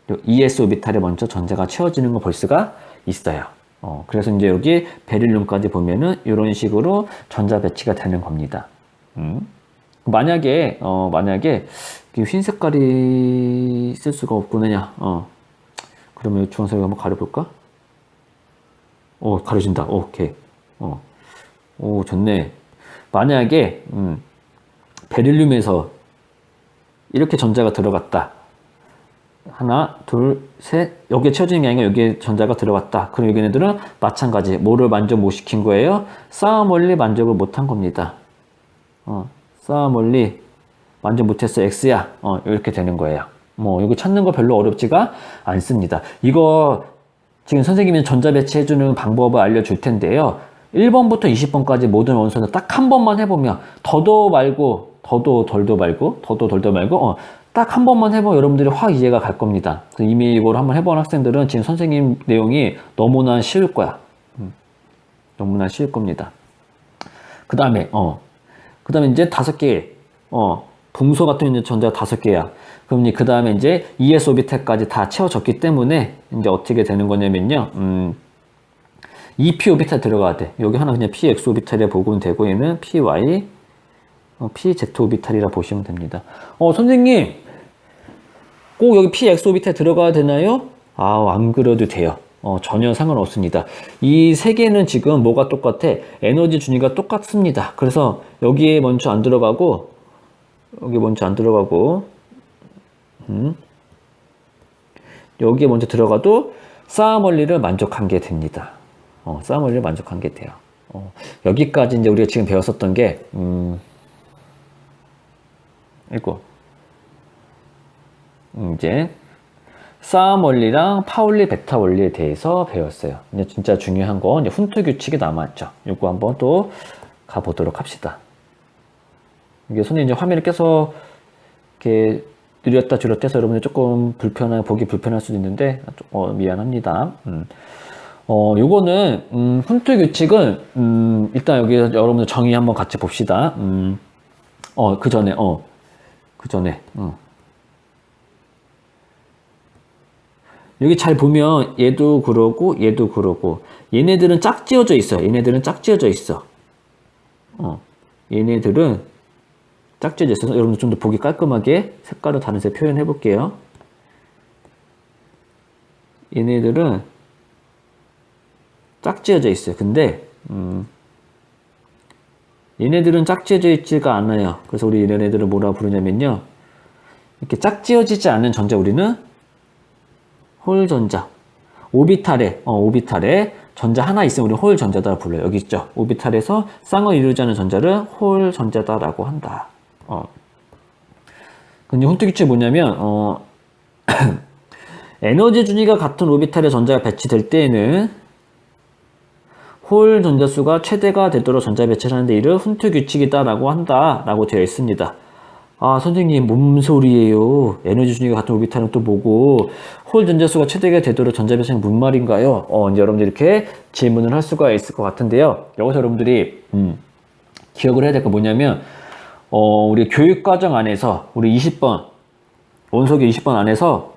2s 오비탈에 먼저 전자가 채워지는 거 볼 수가 있어요. 그래서 이제 여기 베릴륨까지 보면은 이런 식으로 전자 배치가 되는 겁니다. 만약에 흰 색깔이 쓸 수가 없구나. 그러면 주황색을 한번 가려볼까? 가려진다. 오케이. 오, 좋네. 만약에 베릴륨에서 이렇게 전자가 들어갔다. 하나, 둘, 셋. 여기에 채워지는 게 아니라 여기에 전자가 들어갔다. 그럼 여기네들은 마찬가지. 뭐를 만족 못 시킨 거예요? 싸움 원리 만족을 못한 겁니다. 싸움 원리 만족 못했어. X야. 이렇게 되는 거예요. 이거 찾는 거 별로 어렵지가 않습니다. 이거 지금 선생님이 전자 배치해주는 방법을 알려줄 텐데요. 1번부터 20번까지 모든 원소는 딱 한 번만 해보면 더도 말고 더도 덜도 말고 딱 한 번만 해보면 여러분들이 확 이해가 갈 겁니다. 이미 이걸 한번 해본 학생들은 지금 선생님 내용이 너무나 쉬울 거야. 너무나 쉬울 겁니다. 그 다음에 이제 5개, 붕소 같은 전자가 5개야. 그럼 그 다음에 이제 ES 오비탈까지 다 채워졌기 때문에 이제 어떻게 되는 거냐면요. 2p 오비탈 들어가야 돼. 여기 하나 그냥 px 오비탈이라 보면 되고, 얘는 py, pz 오비탈이라 보시면 됩니다. 선생님, 꼭 여기 px 오비탈 들어가야 되나요? 안 그래도 돼요. 전혀 상관없습니다. 이 3개는 지금 뭐가 똑같아? 에너지 준위가 똑같습니다. 그래서 여기에 먼저 안 들어가고, 여기에 먼저 들어가도 싸움 원리를 만족한 게 됩니다. 싸움 원리를 만족한 게 돼요. 여기까지 이제 우리가 지금 배웠었던 게, 이제 싸움 원리랑 파울리 베타 원리에 대해서 배웠어요. 이제 진짜 중요한 건 이제 훈트 규칙이 남았죠. 이거 한번 또 가보도록 합시다. 이게 선생님 이제 화면을 계속 이렇게 느렸다 줄였다 해서 여러분들 조금 보기 불편할 수도 있는데, 미안합니다. 요거는, 훈트 규칙은, 일단 여기 여러분들 정의 한번 같이 봅시다. 그 전에, 여기 잘 보면 얘도 그러고, 얘도 그러고, 얘네들은 짝지어져 있어요. 얘네들은 짝지어져 있어. 얘네들은 짝지어져 있어서 여러분들 좀 더 보기 깔끔하게 색깔을 다른 색 표현해 볼게요. 얘네들은 짝지어져 있어요. 근데 얘네들은 짝지어져 있지가 않아요. 그래서 우리 얘네들은 뭐라 부르냐면요, 이렇게 짝지어지지 않은 전자 우리는 홀 전자. 오비탈에 전자 하나 있으면 우리 홀 전자다 불러요. 여기 있죠. 오비탈에서 쌍을 이루지 않은 전자를 홀 전자다라고 한다. 근데 훈트 규칙이 뭐냐면, 에너지 준위가 같은 오비탈에 전자가 배치될 때에는 홀 전자수가 최대가 되도록 전자 배치를 하는데 이를 훈트 규칙이다라고 한다라고 되어 있습니다. 선생님, 뭔 소리예요? 에너지 준위가 같은 오비탈은 또 뭐고, 홀 전자수가 최대가 되도록 전자 배치는 무슨 말인가요? 이제 여러분들이 이렇게 질문을 할 수가 있을 것 같은데요. 여기서 여러분들이, 기억을 해야 될 거 뭐냐면, 우리 교육과정 안에서, 우리 20번, 원소기 20번 안에서,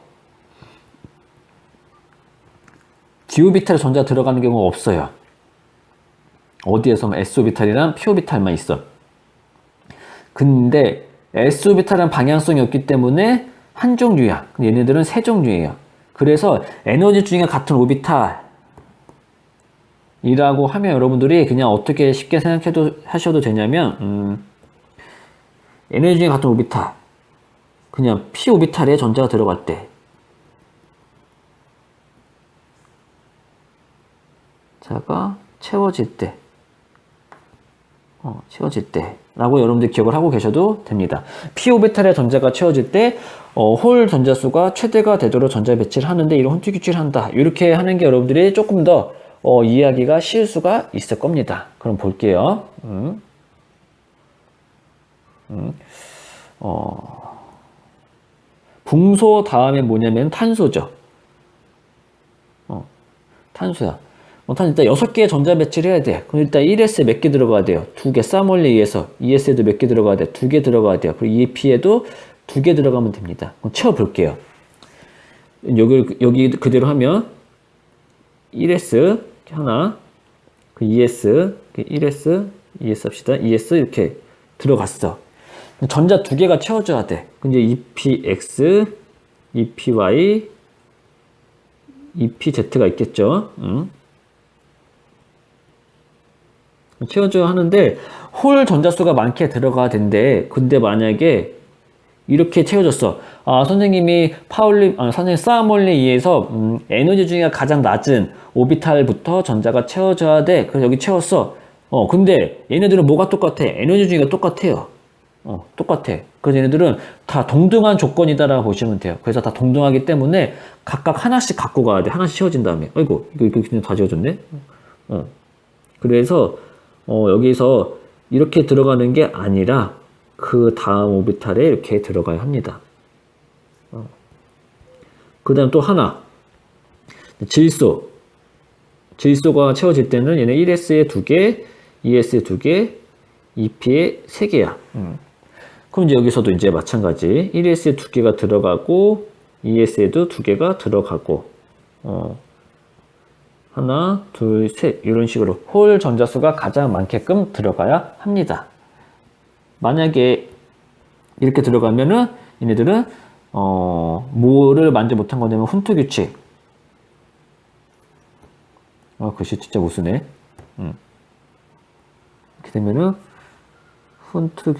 D오비탈에 전자 들어가는 경우가 없어요. 어디에서만 S오비탈이랑 P오비탈만 있어. 근데 S오비탈은 방향성이 없기 때문에 한 종류야. 얘네들은 세 종류예요. 그래서 에너지 중에 같은 오비탈이라고 하면 여러분들이 그냥 어떻게 쉽게 하셔도 되냐면, 에너지 중에 같은 오비탈, 그냥 P오비탈에 전자가 들어갈 때, 자가 채워질 때, 라고 여러분들 기억을 하고 계셔도 됩니다. P오비탈의 전자가 채워질 때, 홀 전자수가 최대가 되도록 전자 배치를 하는데 이런 훈트 규칙을 한다. 이렇게 하는 게 여러분들이 조금 더 이해하기가 쉬울 수가 있을 겁니다. 그럼 볼게요. 붕소 다음에 뭐냐면 탄소죠. 탄소야. 일단 6개의 전자 배치를 해야 돼. 그럼 일단 1S에 몇 개 들어가야 돼요? 2개. 싸몰리 2에서 2S에도 몇 개 들어가야 돼? 2개 들어가야 돼요. 그리고 2P에도 2개 들어가면 됩니다. 그럼 채워볼게요. 여기 그대로 하면 1S 하나, 그 2S, 1S, 2S 합시다. 2S 이렇게 들어갔어. 전자 2개가 채워져야 돼. 이제 EPX, EPY, EPZ가 있겠죠. 채워줘야 하는데 홀 전자수가 많게 들어가야 된대. 근데 만약에 이렇게 채워졌어. 선생님이 선생님 싸몰리 2에서 에너지 중에 가장 낮은 오비탈부터 전자가 채워져야 돼. 그래서 여기 채웠어. 근데 얘네들은 뭐가 똑같아? 에너지 중위가 똑같아요. 똑같아. 그래서 얘네들은 다 동등한 조건이다라고 보시면 돼요. 그래서 다 동등하기 때문에 각각 하나씩 갖고 가야 돼. 하나씩 채워진 다음에. 아이고, 이거 그냥 다 지워졌네? 그래서, 여기서 이렇게 들어가는 게 아니라 그 다음 오비탈에 이렇게 들어가야 합니다. 그 다음 또 하나. 질소. 질소가 채워질 때는 얘네 1S에 2개, 2S에 2개, 2P에 3개야. 그럼 이제 여기서도 이제 마찬가지. 1S에 2개가 들어가고, 2S에도 2개가 들어가고, 하나, 둘, 셋. 이런 식으로 홀 전자수가 가장 많게끔 들어가야 합니다. 만약에 이렇게 들어가면은 얘네들은 뭐를 만지 못한 거냐면 훈트 규칙. 글씨 진짜 못 쓰네. 이렇게 되면은 훈트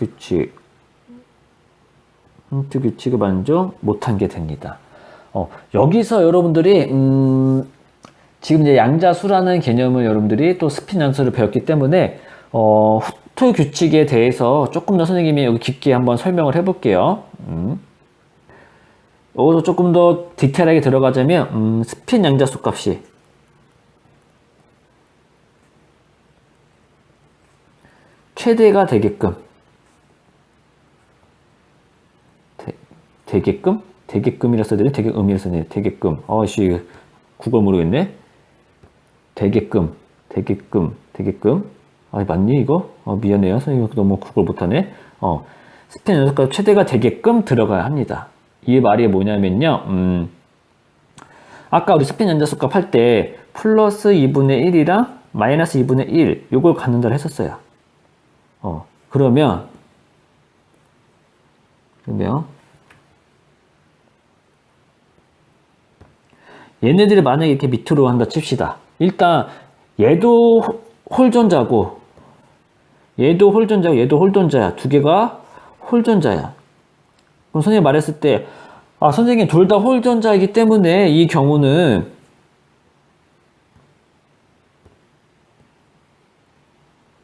규칙을 만족 못한 게 됩니다. 여기서 여러분들이 지금 이제 양자수라는 개념을 여러분들이 또 스핀 양수를 배웠기 때문에 훈트 규칙에 대해서 조금 더 선생님이 여기 깊게 한번 설명을 해볼게요. 여기서 조금 더 디테일하게 들어가자면 스핀 양자수 값이 최대가 되게끔 되게끔이라 써야 되네? 되게끔이라 써야 되네? 되게끔. 아씨, 국어 모르겠네? 되게끔. 맞니, 이거? 미안해요. 선생님 너무 국어를 못하네? 스핀 연속값 최대가 되게끔 들어가야 합니다. 이 말이 뭐냐면요. 아까 우리 스핀 연자수값 할 때 플러스 2분의 1이랑 마이너스 2분의 1 요걸 갖는다고 했었어요. 그러면 얘네들이 만약에 이렇게 밑으로 한다 칩시다. 일단 얘도 홀전자고 얘도 홀전자야. 두 개가 홀전자야. 그럼 선생님이 말했을 때 선생님 둘 다 홀전자이기 때문에 이 경우는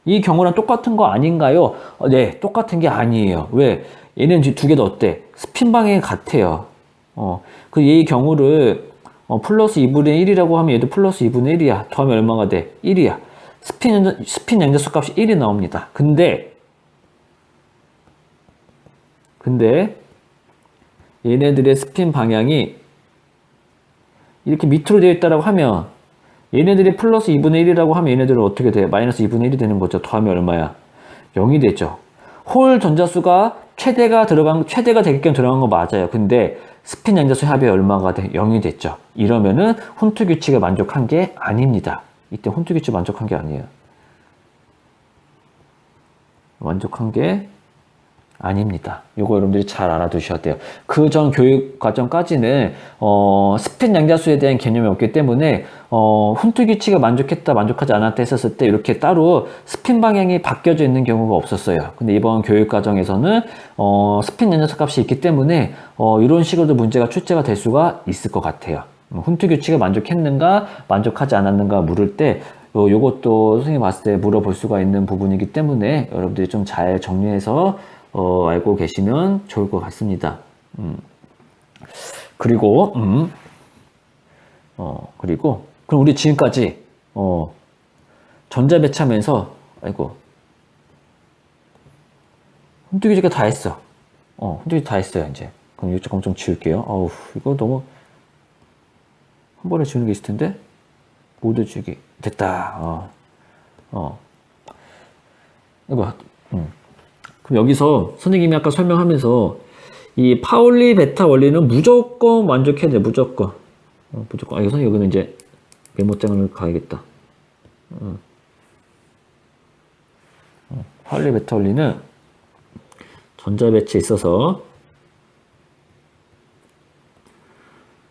이 경우랑 똑같은 거 아닌가요? 네, 똑같은 게 아니에요. 왜? 얘는 두 개 다 어때? 스핀 방향이 같아요. 이 경우를 플러스 2분의 1이라고 하면 얘도 플러스 2분의 1이야. 더하면 얼마가 돼? 1이야. 스핀 양자수 값이 1이 나옵니다. 근데 얘네들의 스핀 방향이 이렇게 밑으로 되어 있다고 하면 얘네들이 플러스 2분의 1이라고 하면 얘네들은 어떻게 돼? 마이너스 2분의 1이 되는 거죠. 더하면 얼마야? 0이 되죠. 홀 전자수가 최대가 되게끔 들어간 거 맞아요. 근데 스핀 양자수 합이 얼마가 돼? 0이 됐죠. 이러면은 훈트 규칙에 만족한 게 아닙니다. 이때 훈트 규칙 만족한 게 아니에요. 만족한 게 아닙니다. 요거 여러분들이 잘 알아두셔야 돼요. 그 전 교육 과정까지는 스핀 양자수에 대한 개념이 없기 때문에 훈트 규칙에 만족했다 만족하지 않았다 했었을 때 이렇게 따로 스핀 방향이 바뀌어져 있는 경우가 없었어요. 근데 이번 교육 과정에서는 스핀 양자수 값이 있기 때문에 이런 식으로도 문제가 출제가 될 수가 있을 것 같아요. 훈트 규칙에 만족했는가 만족하지 않았는가 물을 때 요것도 선생님 봤을 때 물어볼 수가 있는 부분이기 때문에 여러분들이 좀 잘 정리해서 알고 계시면 좋을 것 같습니다. 그리고 그럼 우리 지금까지 전자 배치하면서, 아이고, 훈뜨기지가 다 했어. 훈뜨기지 다 했어요, 이제. 그럼 이거 조금 좀 지울게요. 어우, 이거 너무, 한 번에 지우는 게 있을 텐데? 모두 지우기. 됐다. 이거, 그럼 여기서 선생님이 아까 설명하면서 이 파울리 베타 원리는 무조건 만족해야 돼, 무조건. 무조건. 이거 선생님 여기는 이제 메모장을 가야겠다. 파울리 베타 원리는 전자 배치에 있어서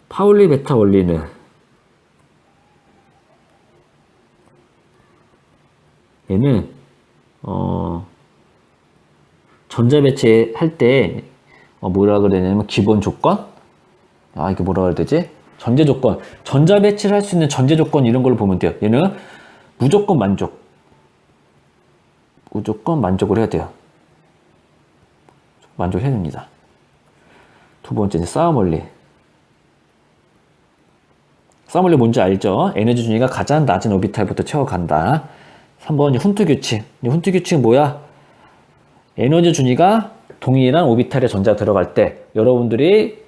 파울리 베타 원리는 얘는 전자 배치 할 때 뭐라 그래야 되냐면 기본 조건? 이게 뭐라 그래야 되지? 전제 조건. 전자 배치를 할 수 있는 전제 조건 이런 걸로 보면 돼요. 얘는 무조건 만족. 무조건 만족을 해야 돼요. 만족해야 됩니다. 두 번째는 싸움 원리. 싸움 원리 뭔지 알죠? 에너지 준위가 가장 낮은 오비탈부터 채워간다. 3번 훈트 규칙. 훈트 규칙은 뭐야? 에너지 준위가 동일한 오비탈에 전자가 들어갈 때 여러분들이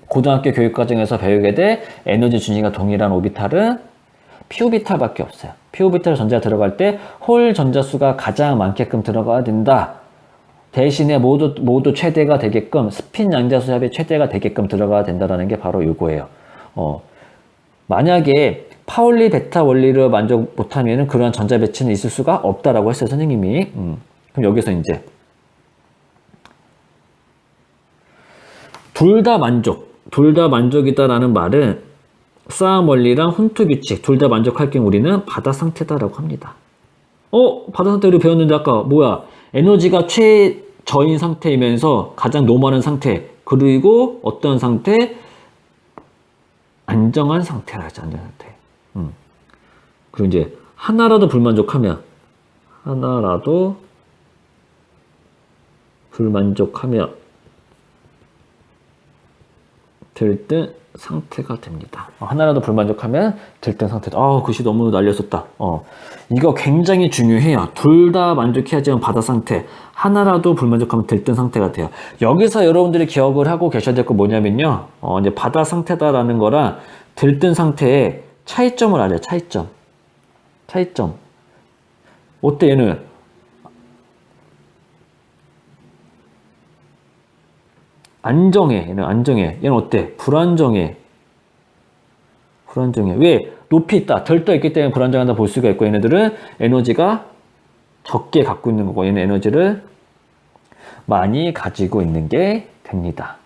고등학교 교육 과정에서 배우게 될 에너지 준위가 동일한 오비탈은 p-오비탈밖에 없어요. p-오비탈에 전자가 들어갈 때 홀 전자수가 가장 많게끔 들어가야 된다. 대신에 모두 최대가 되게끔 스핀 양자수 합이 최대가 되게끔 들어가야 된다는 게 바로 이거예요. 만약에 파울리 베타 원리를 만족 못하면 그러한 전자 배치는 있을 수가 없다라고 했어요, 선생님이. 그럼 여기서 이제 둘 다 만족이다라는 말은 싸움 원리랑 훈트 규칙 둘 다 만족할 경우 우리는 바다 상태다라고 합니다. 바다 상태 우리 배웠는데 아까 뭐야? 에너지가 최저인 상태이면서 가장 노멀한 상태 그리고 어떤 상태? 안정한 상태라 하죠. 안정한 상태. 그리고 이제 하나라도 불만족하면 들뜬 상태가 됩니다. 하나라도 불만족하면 들뜬 상태다. 글씨 너무 날렸었다. 이거 굉장히 중요해요. 둘 다 만족해야지만 바다 상태. 하나라도 불만족하면 들뜬 상태가 돼요. 여기서 여러분들이 기억을 하고 계셔야 될 거 뭐냐면요. 이제 바다 상태다라는 거랑 들뜬 상태의 차이점을 알아요. 차이점. 어때 얘는? 안정해. 얘는 안정해. 얘는 어때? 불안정해. 왜? 높이 있다. 덜 떠 있기 때문에 불안정하다 볼 수가 있고 얘네들은 에너지가 적게 갖고 있는 거고 얘는 에너지를 많이 가지고 있는 게 됩니다.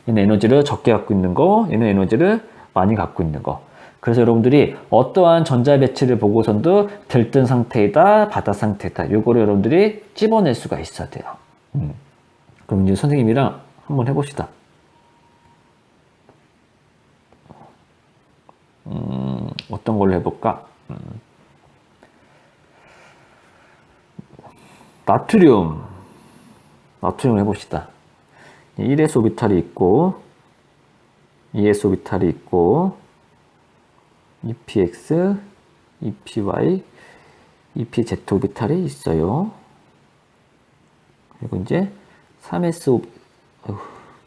얘는 에너지를 적게 갖고 있는 거, 얘는 에너지를 많이 갖고 있는 거. 그래서 여러분들이 어떠한 전자 배치를 보고선도 들뜬 상태이다, 바다 상태다. 요거를 여러분들이 찝어낼 수가 있어야 돼요. 그럼 이제 선생님이랑 한번 해봅시다. 어떤 걸로 해볼까? 나트륨을 해봅시다. 1s 오비탈이 있고 2s 오비탈이 있고 EPX, EPY, EPZ 오비탈이 있어요. 그리고 이제 3s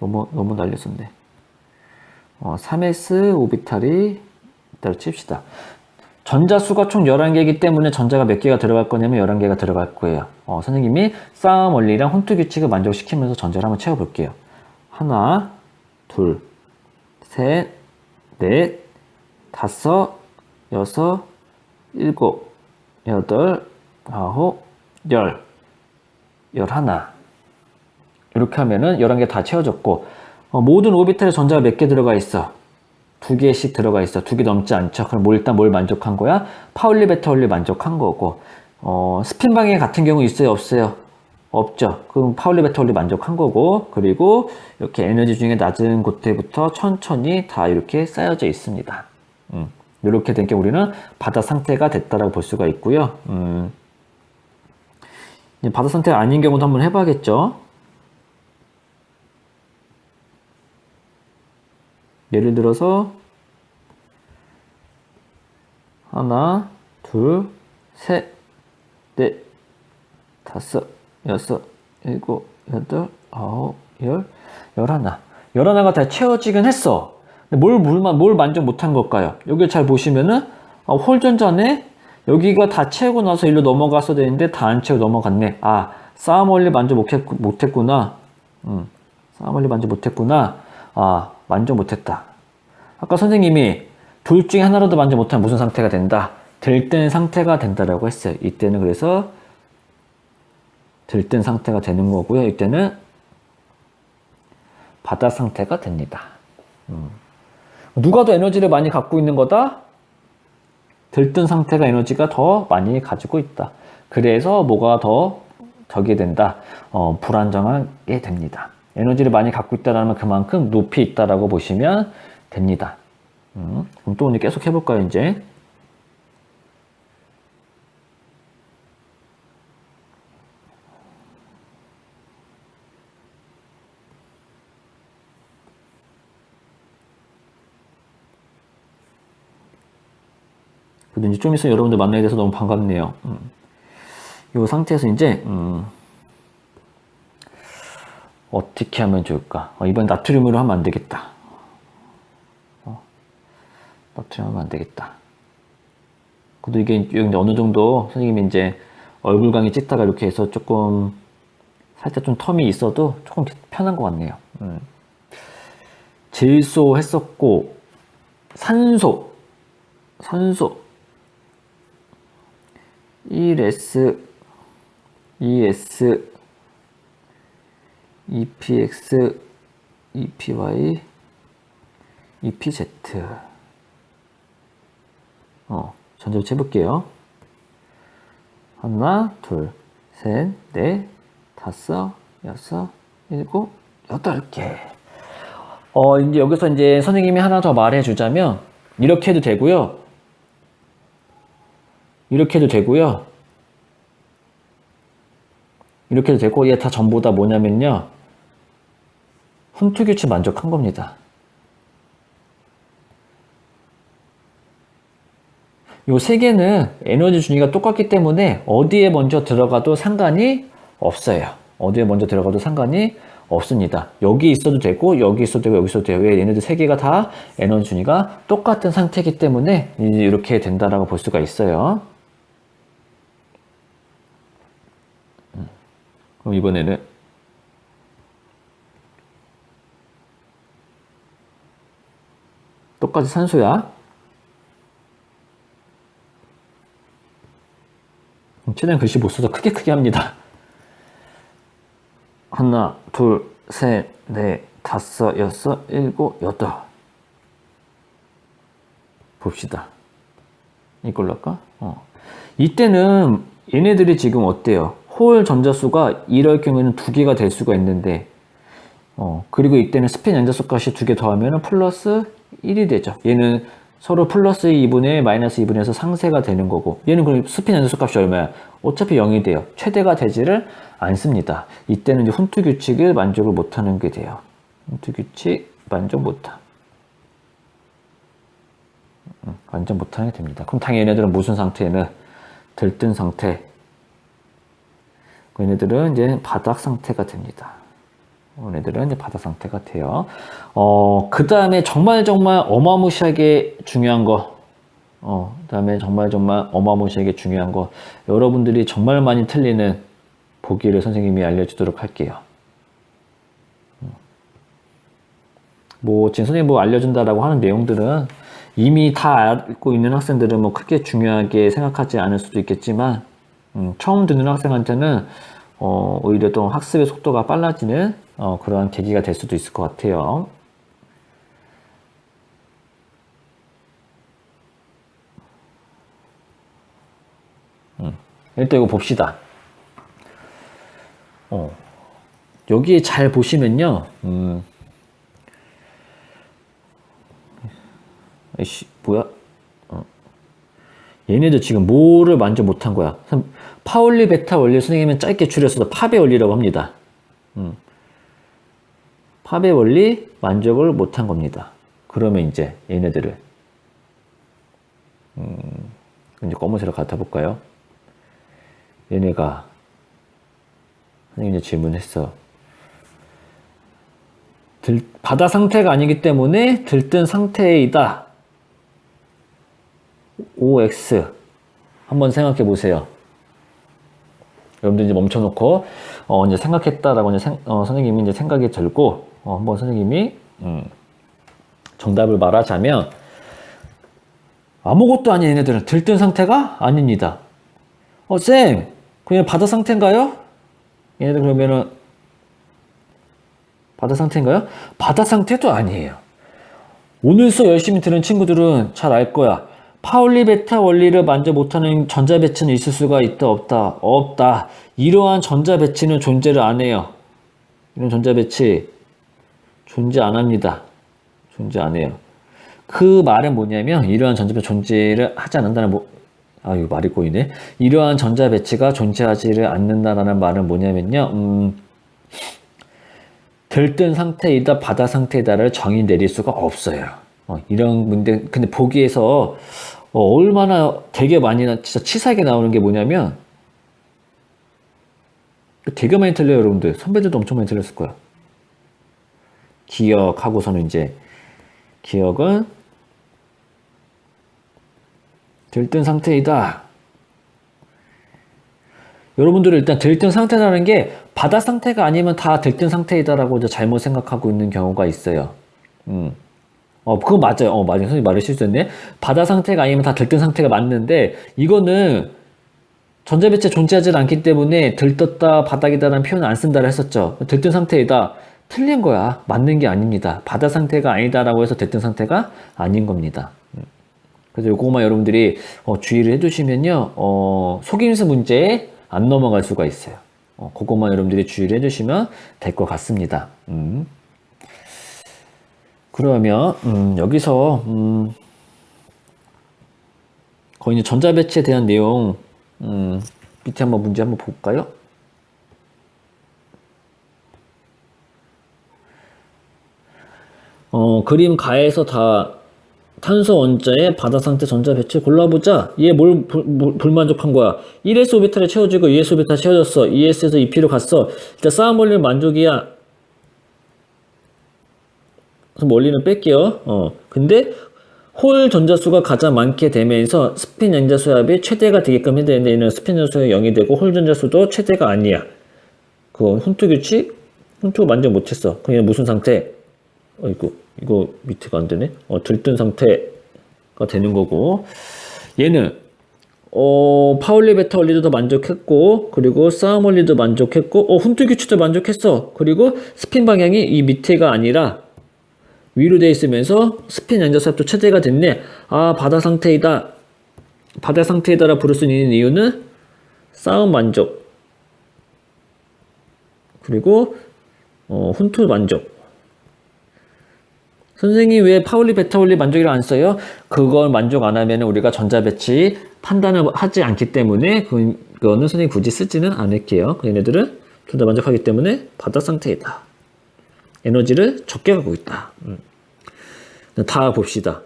너무 날렸었네. 3s 오비탈이 있다고 칩시다. 전자수가 총 11개이기 때문에 전자가 몇 개가 들어갈 거냐면 11개가 들어갈 거예요. 선생님이 싸움 원리랑 훈트 규칙을 만족시키면서 전자를 한번 채워볼게요. 하나, 둘, 셋, 넷, 다섯, 여섯, 일곱, 여덟, 아홉, 열, 열하나. 이렇게 하면은 11개 다 채워졌고, 모든 오비탈에 전자가 몇 개 들어가 있어? 2개씩 들어가 있어. 2개 넘지 않죠. 그럼 일단 뭘 만족한 거야? 파울리 베타 원리 만족한 거고, 스핀 방향 같은 경우 있어요? 없어요? 없죠. 그럼 파울리 베타 원리 만족한 거고, 그리고 이렇게 에너지 중에 낮은 곳에부터 천천히 다 이렇게 쌓여져 있습니다. 이렇게 된 게 우리는 바다 상태가 됐다라고 볼 수가 있고요. 바다 상태가 아닌 경우도 한번 해봐야겠죠. 예를 들어서 1, 하나, 둘, 셋, 넷, 다섯, 여섯, 일곱, 여덟, 아홉, 열, 열하나. 열하나가 다 채워지긴 했어. 근데 뭘 만족 못한 걸까요? 여기 잘 보시면은, 홀전전에 여기가 다 채우고 나서 일로 넘어갔어야 되는데 다 안 채우고 넘어갔네. 아, 싸움 원리 만족 못했구나. 싸움 원리 만족 못했구나. 아, 만족 못했다. 아까 선생님이 둘 중에 하나라도 만족 못하면 무슨 상태가 된다? 들뜬 상태가 된다라고 했어요. 이때는 그래서 들뜬 상태가 되는 거고요. 이때는 바닥 상태가 됩니다. 누가 더 에너지를 많이 갖고 있는 거다? 들뜬 상태가 에너지가 더 많이 가지고 있다. 그래서 뭐가 더 저기 된다? 불안정하게 됩니다. 에너지를 많이 갖고 있다는 건 그만큼 높이 있다라고 보시면 됩니다. 그럼 또 오늘 계속 해볼까요, 이제? 그래도 이제 좀 있으면 여러분들 만나게 돼서 너무 반갑네요. 이 상태에서 이제, 어떻게 하면 좋을까? 이번 나트륨으로 하면 안 되겠다. 나트륨 하면 안 되겠다. 그래도 이게 어느 정도 선생님이 이제 얼굴광이 찍다가 이렇게 해서 조금 살짝 좀 텀이 있어도 조금 편한 것 같네요. 질소 했었고, 산소 1S, 2S, EPX, EPY, EPZ. 전체 해볼게요. 하나, 둘, 셋, 넷, 다섯, 여섯, 일곱, 여덟 개. 이제 여기서 이제 선생님이 하나 더 말해주자면, 이렇게 해도 되고요. 이렇게 해도 되고요. 이렇게 해도 되고, 얘 다 전부 다 뭐냐면요. 훈투규칙 만족한 겁니다. 요 세 개는 에너지 준위가 똑같기 때문에 어디에 먼저 들어가도 상관이 없어요. 어디에 먼저 들어가도 상관이 없습니다. 여기 있어도 되고, 여기 있어도 되고, 여기 있어도 돼요. 왜? 얘네들 세 개가 다 에너지 준위가 똑같은 상태이기 때문에 이렇게 된다라고 볼 수가 있어요. 그럼 이번에는 똑같이 산소야. 최대한 글씨 못 써서 크게 합니다. 하나, 둘, 셋, 넷, 다섯, 여섯, 일곱, 여덟. 봅시다. 이걸로 할까? 이때는 얘네들이 지금 어때요? 홀 전자수가 이럴 경우에는 두 개가 될 수가 있는데, 그리고 이때는 스핀 연자수 값이 두 개 더하면 플러스 1이 되죠. 얘는 서로 플러스 2분의 마이너스 2분에서 상쇄가 되는 거고, 얘는 그럼 스핀 연자수 값이 얼마야? 어차피 0이 돼요. 최대가 되지를 않습니다. 이때는 이제 훈투 규칙을 만족을 못하는 게 돼요. 훈투 규칙 만족 못함. 완전 못하는 게 됩니다. 그럼 당연히 얘네들은 무슨 상태에는 들뜬 상태. 얘네들은 이제 바닥 상태가 됩니다. 얘네들은 이제 바닥 상태가 돼요. 그 다음에 정말 어마무시하게 중요한 거. 그 다음에 정말 어마무시하게 중요한 거. 여러분들이 정말 많이 틀리는 보기를 선생님이 알려주도록 할게요. 지금 선생님 알려준다라고 하는 내용들은 이미 다 알고 있는 학생들은 크게 중요하게 생각하지 않을 수도 있겠지만, 처음 듣는 학생한테는, 오히려 또 학습의 속도가 빨라지는, 그러한 계기가 될 수도 있을 것 같아요. 일단 이거 봅시다. 여기에 잘 보시면요, 아이씨, 뭐야? 얘네들 지금 뭐를 만족 못한 거야? 파울리 베타 원리 선생님은 짧게 줄여서 팝의 원리라고 합니다. 팝의 원리 만족을 못한 겁니다. 그러면 이제 얘네들을 이제 검은색으로 갖다 볼까요? 얘네가 선생님이 질문했어. 바다 상태가 아니기 때문에 들뜬 상태이다. OX 한번 생각해 보세요. 여러분들 이제 멈춰놓고 이제 생각했다라고 이제 선생님이 이제 생각이 들고 한번 선생님이 정답을 말하자면 아무것도 아닌 얘네들은 들뜬 상태가 아닙니다. 쌤, 그냥 바다 상태인가요? 얘네들 그러면은 바다 상태인가요? 바다 상태도 아니에요. 오늘 수업 열심히 들은 친구들은 잘 알 거야. 파울리 베타 원리를 만져 못하는 전자배치는 있을 수가 있다, 없다? 없다. 이러한 전자배치는 존재를 안 해요. 이런 전자배치 존재 안 합니다. 존재 안 해요. 그 말은 뭐냐면 이러한 전자배치 존재를 하지 않는다는 이거 말이 꼬이네. 이러한 전자배치가 존재하지를 않는다라는 말은 뭐냐면요. 들뜬 상태이다, 바다 상태이다를 정의 내릴 수가 없어요. 이런 문제, 근데 보기에서 얼마나 되게 많이 진짜 치사하게 나오는 게 뭐냐면 되게 많이 틀려요, 여러분들. 선배들도 엄청 많이 틀렸을 거야. 기억하고서는 이제 기억은 들뜬 상태이다. 여러분들은 일단 들뜬 상태라는 게 바다 상태가 아니면 다 들뜬 상태이다라고 이제 잘못 생각하고 있는 경우가 있어요. 그거 맞아요. 맞아요. 선생님 말을 실수했네. 바다 상태가 아니면 다 들뜬 상태가 맞는데, 이거는 전자배치에 존재하지 않기 때문에 들떴다, 바닥이다라는 표현을 안 쓴다를 했었죠. 들뜬 상태이다. 틀린 거야. 맞는 게 아닙니다. 바다 상태가 아니다라고 해서 들뜬 상태가 아닌 겁니다. 그래서 요거만 여러분들이 주의를 해두시면요, 속임수 문제에 안 넘어갈 수가 있어요. 그것만 여러분들이 주의를 해주시면 될 것 같습니다. 그러면 여기서 거의 이제 전자배치에 대한 내용 밑에 한번 문제 한번 볼까요? 그림 가에서 다 탄소 원자의 바다 상태 전자 배치 골라보자. 얘 뭘 불만족한 거야? 1s 오비탈에 채워지고 2s 오비탈 채워졌어. 2s에서 2p로 갔어. 일단 쌓음 원리는 만족이야. 그래서 원리는 뺄게요. 근데 홀 전자수가 가장 많게 되면서 스핀 양자수 합이 최대가 되게끔 해야 되는데 얘는 스핀 양자수가 0이 되고 홀 전자수도 최대가 아니야. 그거 훈투 규칙? 훈투 만족 못했어. 그럼 얘는 무슨 상태? 이거 밑에가 안 되네. 들뜬 상태가 되는 거고, 얘는 파울리 베타 원리도 만족했고, 그리고 싸움 원리도 만족했고, 훈투 규칙도 만족했어. 그리고 스핀 방향이 이 밑에가 아니라 위로 돼 있으면서 스핀 양자수합도 최대가 됐네. 바다 상태이다. 바다 상태이다라 부를 수 있는 이유는 싸움 만족, 그리고 훈투 만족. 선생님 왜 파울리 베타 원리 만족이라 안 써요? 그걸 만족 안 하면 우리가 전자배치 판단을 하지 않기 때문에 그거는 선생님 굳이 쓰지는 않을게요. 얘네들은 둘 다 만족하기 때문에 바다 상태이다. 에너지를 적게 갖고 있다. 다 봅시다.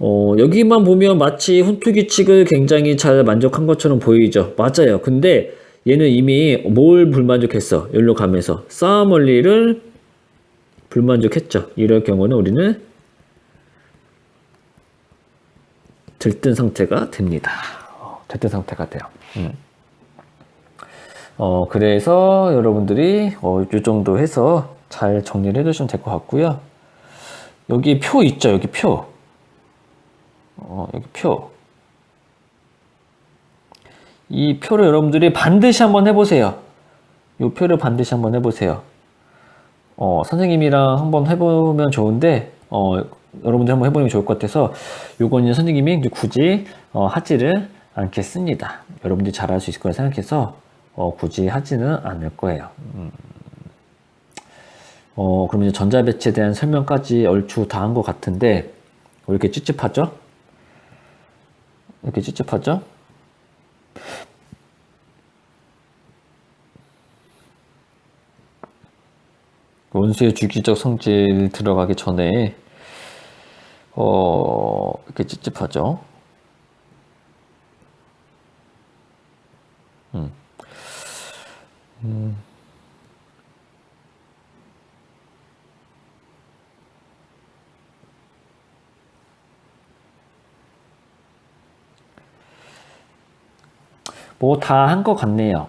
여기만 보면 마치 훈투 규칙을 굉장히 잘 만족한 것처럼 보이죠. 맞아요. 근데 얘는 이미 뭘 불만족했어? 여기로 가면서 싸움 원리를 불만족했죠. 이럴 경우는 우리는 들뜬 상태가 됩니다. 들뜬 상태가 돼요. 그래서 여러분들이 이 정도 해서 잘 정리를 해두시면 될 것 같고요. 여기 표 있죠? 여기 표. 여기 표. 이 표를 여러분들이 반드시 한번 해보세요. 이 표를 반드시 한번 해보세요. 선생님이랑 한번 해보면 좋은데, 여러분들 한번 해보면 좋을 것 같아서, 요거는 선생님이 이제 굳이, 하지를 않겠습니다. 여러분들이 잘할 수 있을 거라 생각해서, 굳이 하지는 않을 거예요. 그럼 이제 전자배치에 대한 설명까지 얼추 다 한 것 같은데, 왜 이렇게 찝찝하죠? 이렇게 찝찝하죠? 원소의 주기적 성질 들어가기 전에 이렇게 찝찝하죠. 뭐 다 한 것 같네요.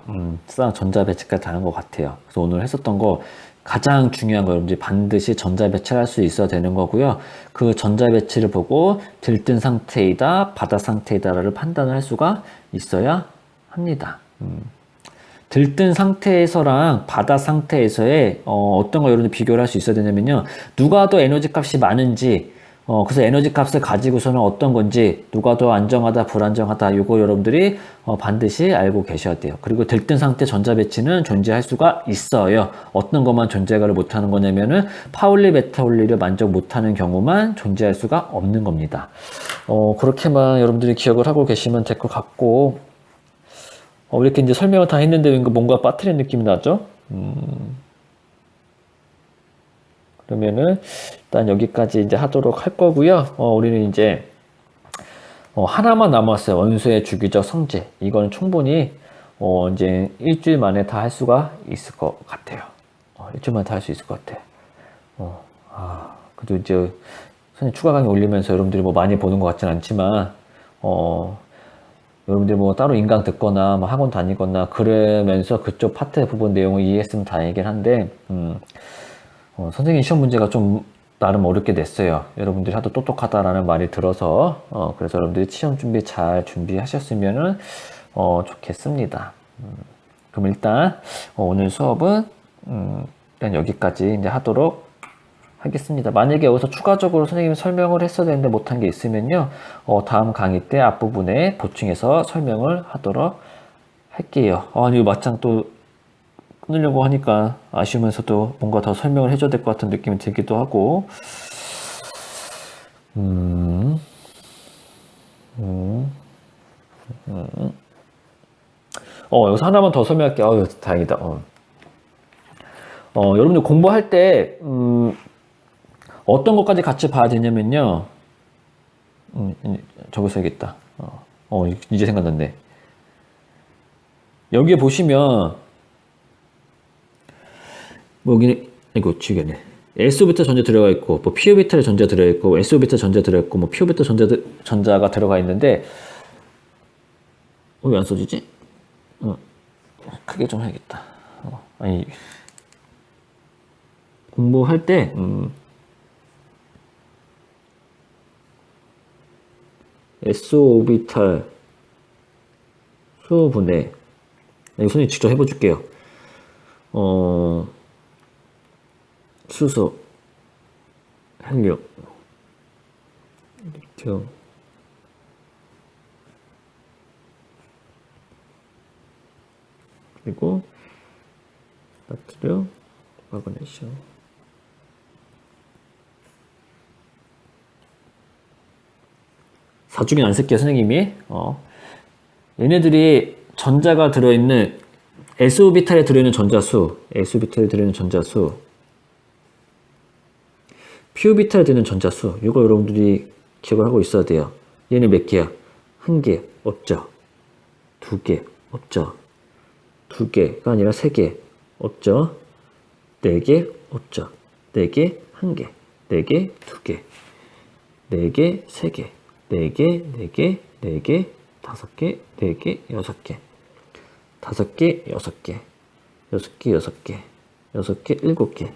전자 배치까지 다 한 것 같아요. 그래서 오늘 했었던 거 가장 중요한 거 여러분들이 반드시 전자 배치를 할 수 있어야 되는 거고요. 그 전자 배치를 보고 들뜬 상태이다, 바다 상태이다를 판단을 할 수가 있어야 합니다. 들뜬 상태에서랑 바다 상태에서의 어떤 거 여러분들 비교를 할 수 있어야 되냐면요. 누가 더 에너지 값이 많은지, 그래서 에너지 값을 가지고서는 어떤 건지, 누가 더 안정하다, 불안정하다, 요거 여러분들이 반드시 알고 계셔야 돼요. 그리고 들뜬 상태 전자 배치는 존재할 수가 있어요. 어떤 것만 존재를 못하는 거냐면은 파울리, 메타울리를 만족 못하는 경우만 존재할 수가 없는 겁니다. 그렇게만 여러분들이 기억을 하고 계시면 될 것 같고, 이렇게 이제 설명을 다 했는데 뭔가 빠뜨린 느낌이 나죠? 그러면은 일단 여기까지 이제 하도록 할 거고요. 우리는 이제 하나만 남았어요. 원소의 주기적 성질. 이거는 충분히 이제 일주일 만에 다 할 수가 있을 것 같아요. 일주일 만에 다 할 수 있을 것 같아요. 그래도 이제 선생님 추가 강의 올리면서 여러분들이 뭐 많이 보는 것 같진 않지만 여러분들이 뭐 따로 인강 듣거나 뭐 학원 다니거나 그러면서 그쪽 파트 부분 내용을 이해했으면 다행이긴 한데 선생님 시험 문제가 좀 나름 어렵게 냈어요. 여러분들이 하도 똑똑하다라는 말이 들어서 그래서 여러분들이 시험 준비 잘 준비하셨으면은 좋겠습니다. 그럼 일단 오늘 수업은 일단 여기까지 이제 하도록 하겠습니다. 만약에 여기서 추가적으로 선생님이 설명을 했어야 되는데 못한 게 있으면요, 다음 강의 때 앞부분에 보충해서 설명을 하도록 할게요. 아니 막상 또 끊으려고 하니까 아쉬우면서도 뭔가 더 설명을 해줘야 될 것 같은 느낌이 들기도 하고, 여기서 하나만 더 설명할게요. 다행이다. 여러분들 공부할 때 어떤 것까지 같이 봐야 되냐면요. 적어 써야겠다. 이제 생각났네. 여기에 보시면 뭐 여기 이거 지우겠네. S오비타 전자 들어가 있고, 뭐 P오비타의 전자 들어가 있고, S오비타 전자 들어가 있고, 뭐 P오비타 전자가 들어가 있는데, 왜 안 써지지? 크게 좀 해야겠다. 아니 공부할 때 S오비탈 수분해, 이거 선생님 직접 해봐줄게요. 수소, 헬륨, 리튬, 그리고 나트륨, 마그네슘. 사중에 안 쓸게요, 선생님이. 얘네들이 전자가 들어있는 S오비탈에 들어있는 전자수, S오비탈에 들어있는 전자수, P오비탈에 들어있는 전자수, 이거 여러분들이 기억을 하고 있어야 돼요. 얘는 몇 개야? 한 개, 없죠? 두 개, 없죠? 두 개가 아니라 세 개, 없죠? 네 개, 없죠? 네 개, 한 개, 네 개, 두 개, 네 개, 세 개, 네 개, 네 개, 네 개, 다섯 개, 네 개, 여섯 개, 다섯 개, 여섯 개, 여섯 개, 여섯 개, 여섯 개, 일곱 개,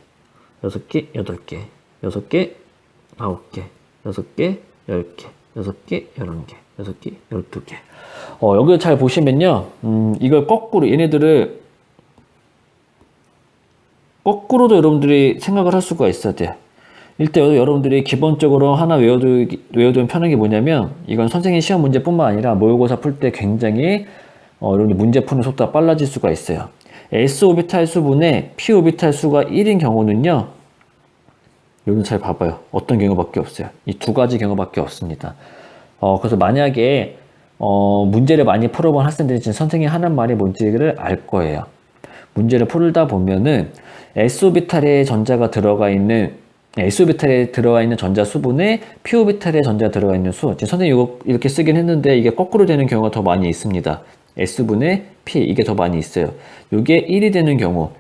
여섯 개, 여덟 개, 여섯 개, 아홉 개, 여섯 개, 열 개, 여섯 개, 열한 개, 여섯 개, 12개. 여기 잘 보시면요, 이걸 거꾸로, 얘네들을 거꾸로도 여러분들이 생각을 할 수가 있어야 돼요. 일단 여러분들이 기본적으로 하나 외워두면 편한 게 뭐냐면, 이건 선생님 시험 문제뿐만 아니라 모의고사 풀 때 굉장히 여러분들 문제 푸는 속도가 빨라질 수가 있어요. S오비탈 수분에 P오비탈 수가 1인 경우는요, 여러분 잘 봐봐요. 어떤 경우밖에 없어요. 이 두 가지 경우밖에 없습니다. 그래서 만약에 문제를 많이 풀어본 학생들이 지금 선생님이 하는 말이 뭔지를 알 거예요. 문제를 풀다 보면은 S오비탈에 전자가 들어가 있는, S오비탈에 들어가 있는 전자 수분에 P오비탈에 전자 들어가 있는 수, 지금 선생님 이거 이렇게 쓰긴 했는데 이게 거꾸로 되는 경우가 더 많이 있습니다. S분의 P, 이게 더 많이 있어요. 이게 1이 되는 경우,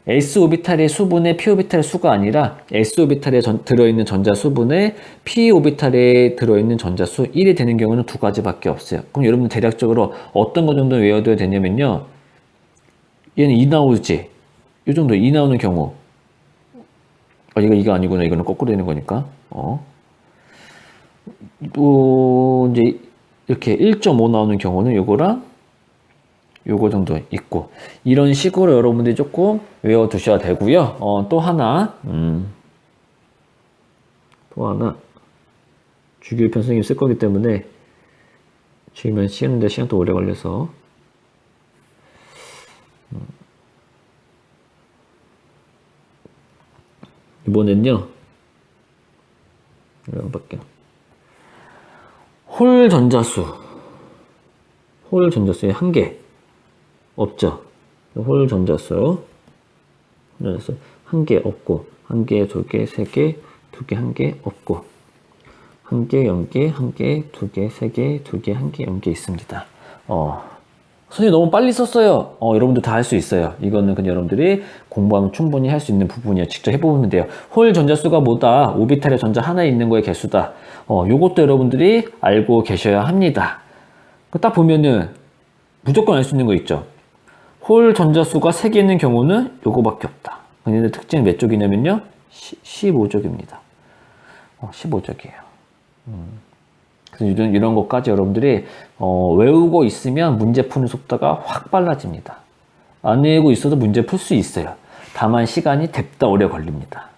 s 오비탈의 수분의 p 오비탈의 수가 아니라 s 오비탈에 들어있는 전자 수분의 p 오비탈에 들어있는 전자 수 1이 되는 경우는 두 가지밖에 없어요. 그럼 여러분 대략적으로 어떤 거 정도 외워둬야 되냐면요. 얘는 2 나오지. 이 정도 2 나오는 경우. 이거 아니구나. 이거는 거꾸로 되는 거니까. 또 이제 이렇게 1.5 나오는 경우는 요거랑 요거 정도 있고, 이런 식으로 여러분들이 조금 외워 두셔야 되고요. 또 하나 주기율편 선생님 쓸 거기 때문에 지으면 씌우는데 시간도 오래 걸려서 이번엔요 이거 볼게요. 홀 전자수의 한 개 없죠. 홀 전자수 한 개 없고, 한 개, 두 개, 세 개, 두 개, 한 개 없고, 한 개, 0개, 한 개, 두 개, 세 개, 두 개, 한 개, 0개 있습니다. 선생님 너무 빨리 썼어요. 여러분도 다 할 수 있어요. 이거는 그냥 여러분들이 공부하면 충분히 할 수 있는 부분이에요. 직접 해보면 돼요. 홀 전자수가 뭐다? 오비탈의 전자 하나에 있는 거의 개수다. 요것도 여러분들이 알고 계셔야 합니다. 딱 보면은 무조건 알 수 있는 거 있죠. 홀 전자수가 3개 있는 경우는 요거밖에 없다. 근데 특징은 몇 쪽이냐면요. 15쪽입니다. 15쪽이에요. 그래서 이런 것까지 여러분들이 외우고 있으면 문제 푸는 속도가 확 빨라집니다. 안 외우고 있어도 문제 풀 수 있어요. 다만 시간이 뎁다 오래 걸립니다.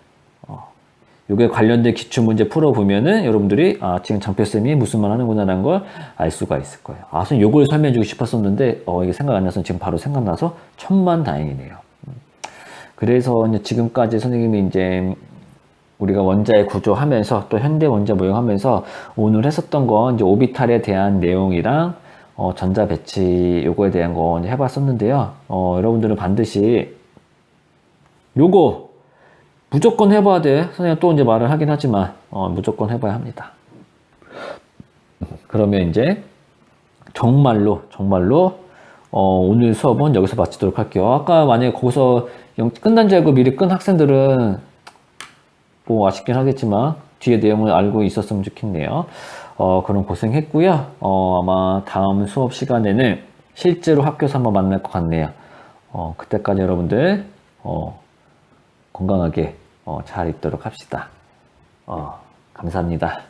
요게 관련된 기출문제 풀어보면은 여러분들이 지금 장표쌤이 무슨 말 하는구나 라는 걸 알 수가 있을 거예요. 선생님 요걸 설명해 주고 싶었었는데 이게 생각 안 나서 지금 바로 생각나서 천만다행이네요. 그래서 이제 지금까지 선생님이 이제 우리가 원자의 구조 하면서 또 현대 원자 모형 하면서 오늘 했었던 건 이제 오비탈에 대한 내용이랑 전자 배치 요거에 대한 거 이제 해봤었는데요. 여러분들은 반드시 요거 무조건 해봐야 돼. 선생님 또 이제 말을 하긴 하지만 무조건 해봐야 합니다. 그러면 이제 정말로 오늘 수업은 여기서 마치도록 할게요. 아까 만약에 거기서 끝난 줄 알고 미리 끈 학생들은 뭐 아쉽긴 하겠지만 뒤에 내용을 알고 있었으면 좋겠네요. 그럼 고생했고요. 아마 다음 수업 시간에는 실제로 학교에서 한번 만날 것 같네요. 그때까지 여러분들 건강하게 잘 있도록 합시다. 감사합니다.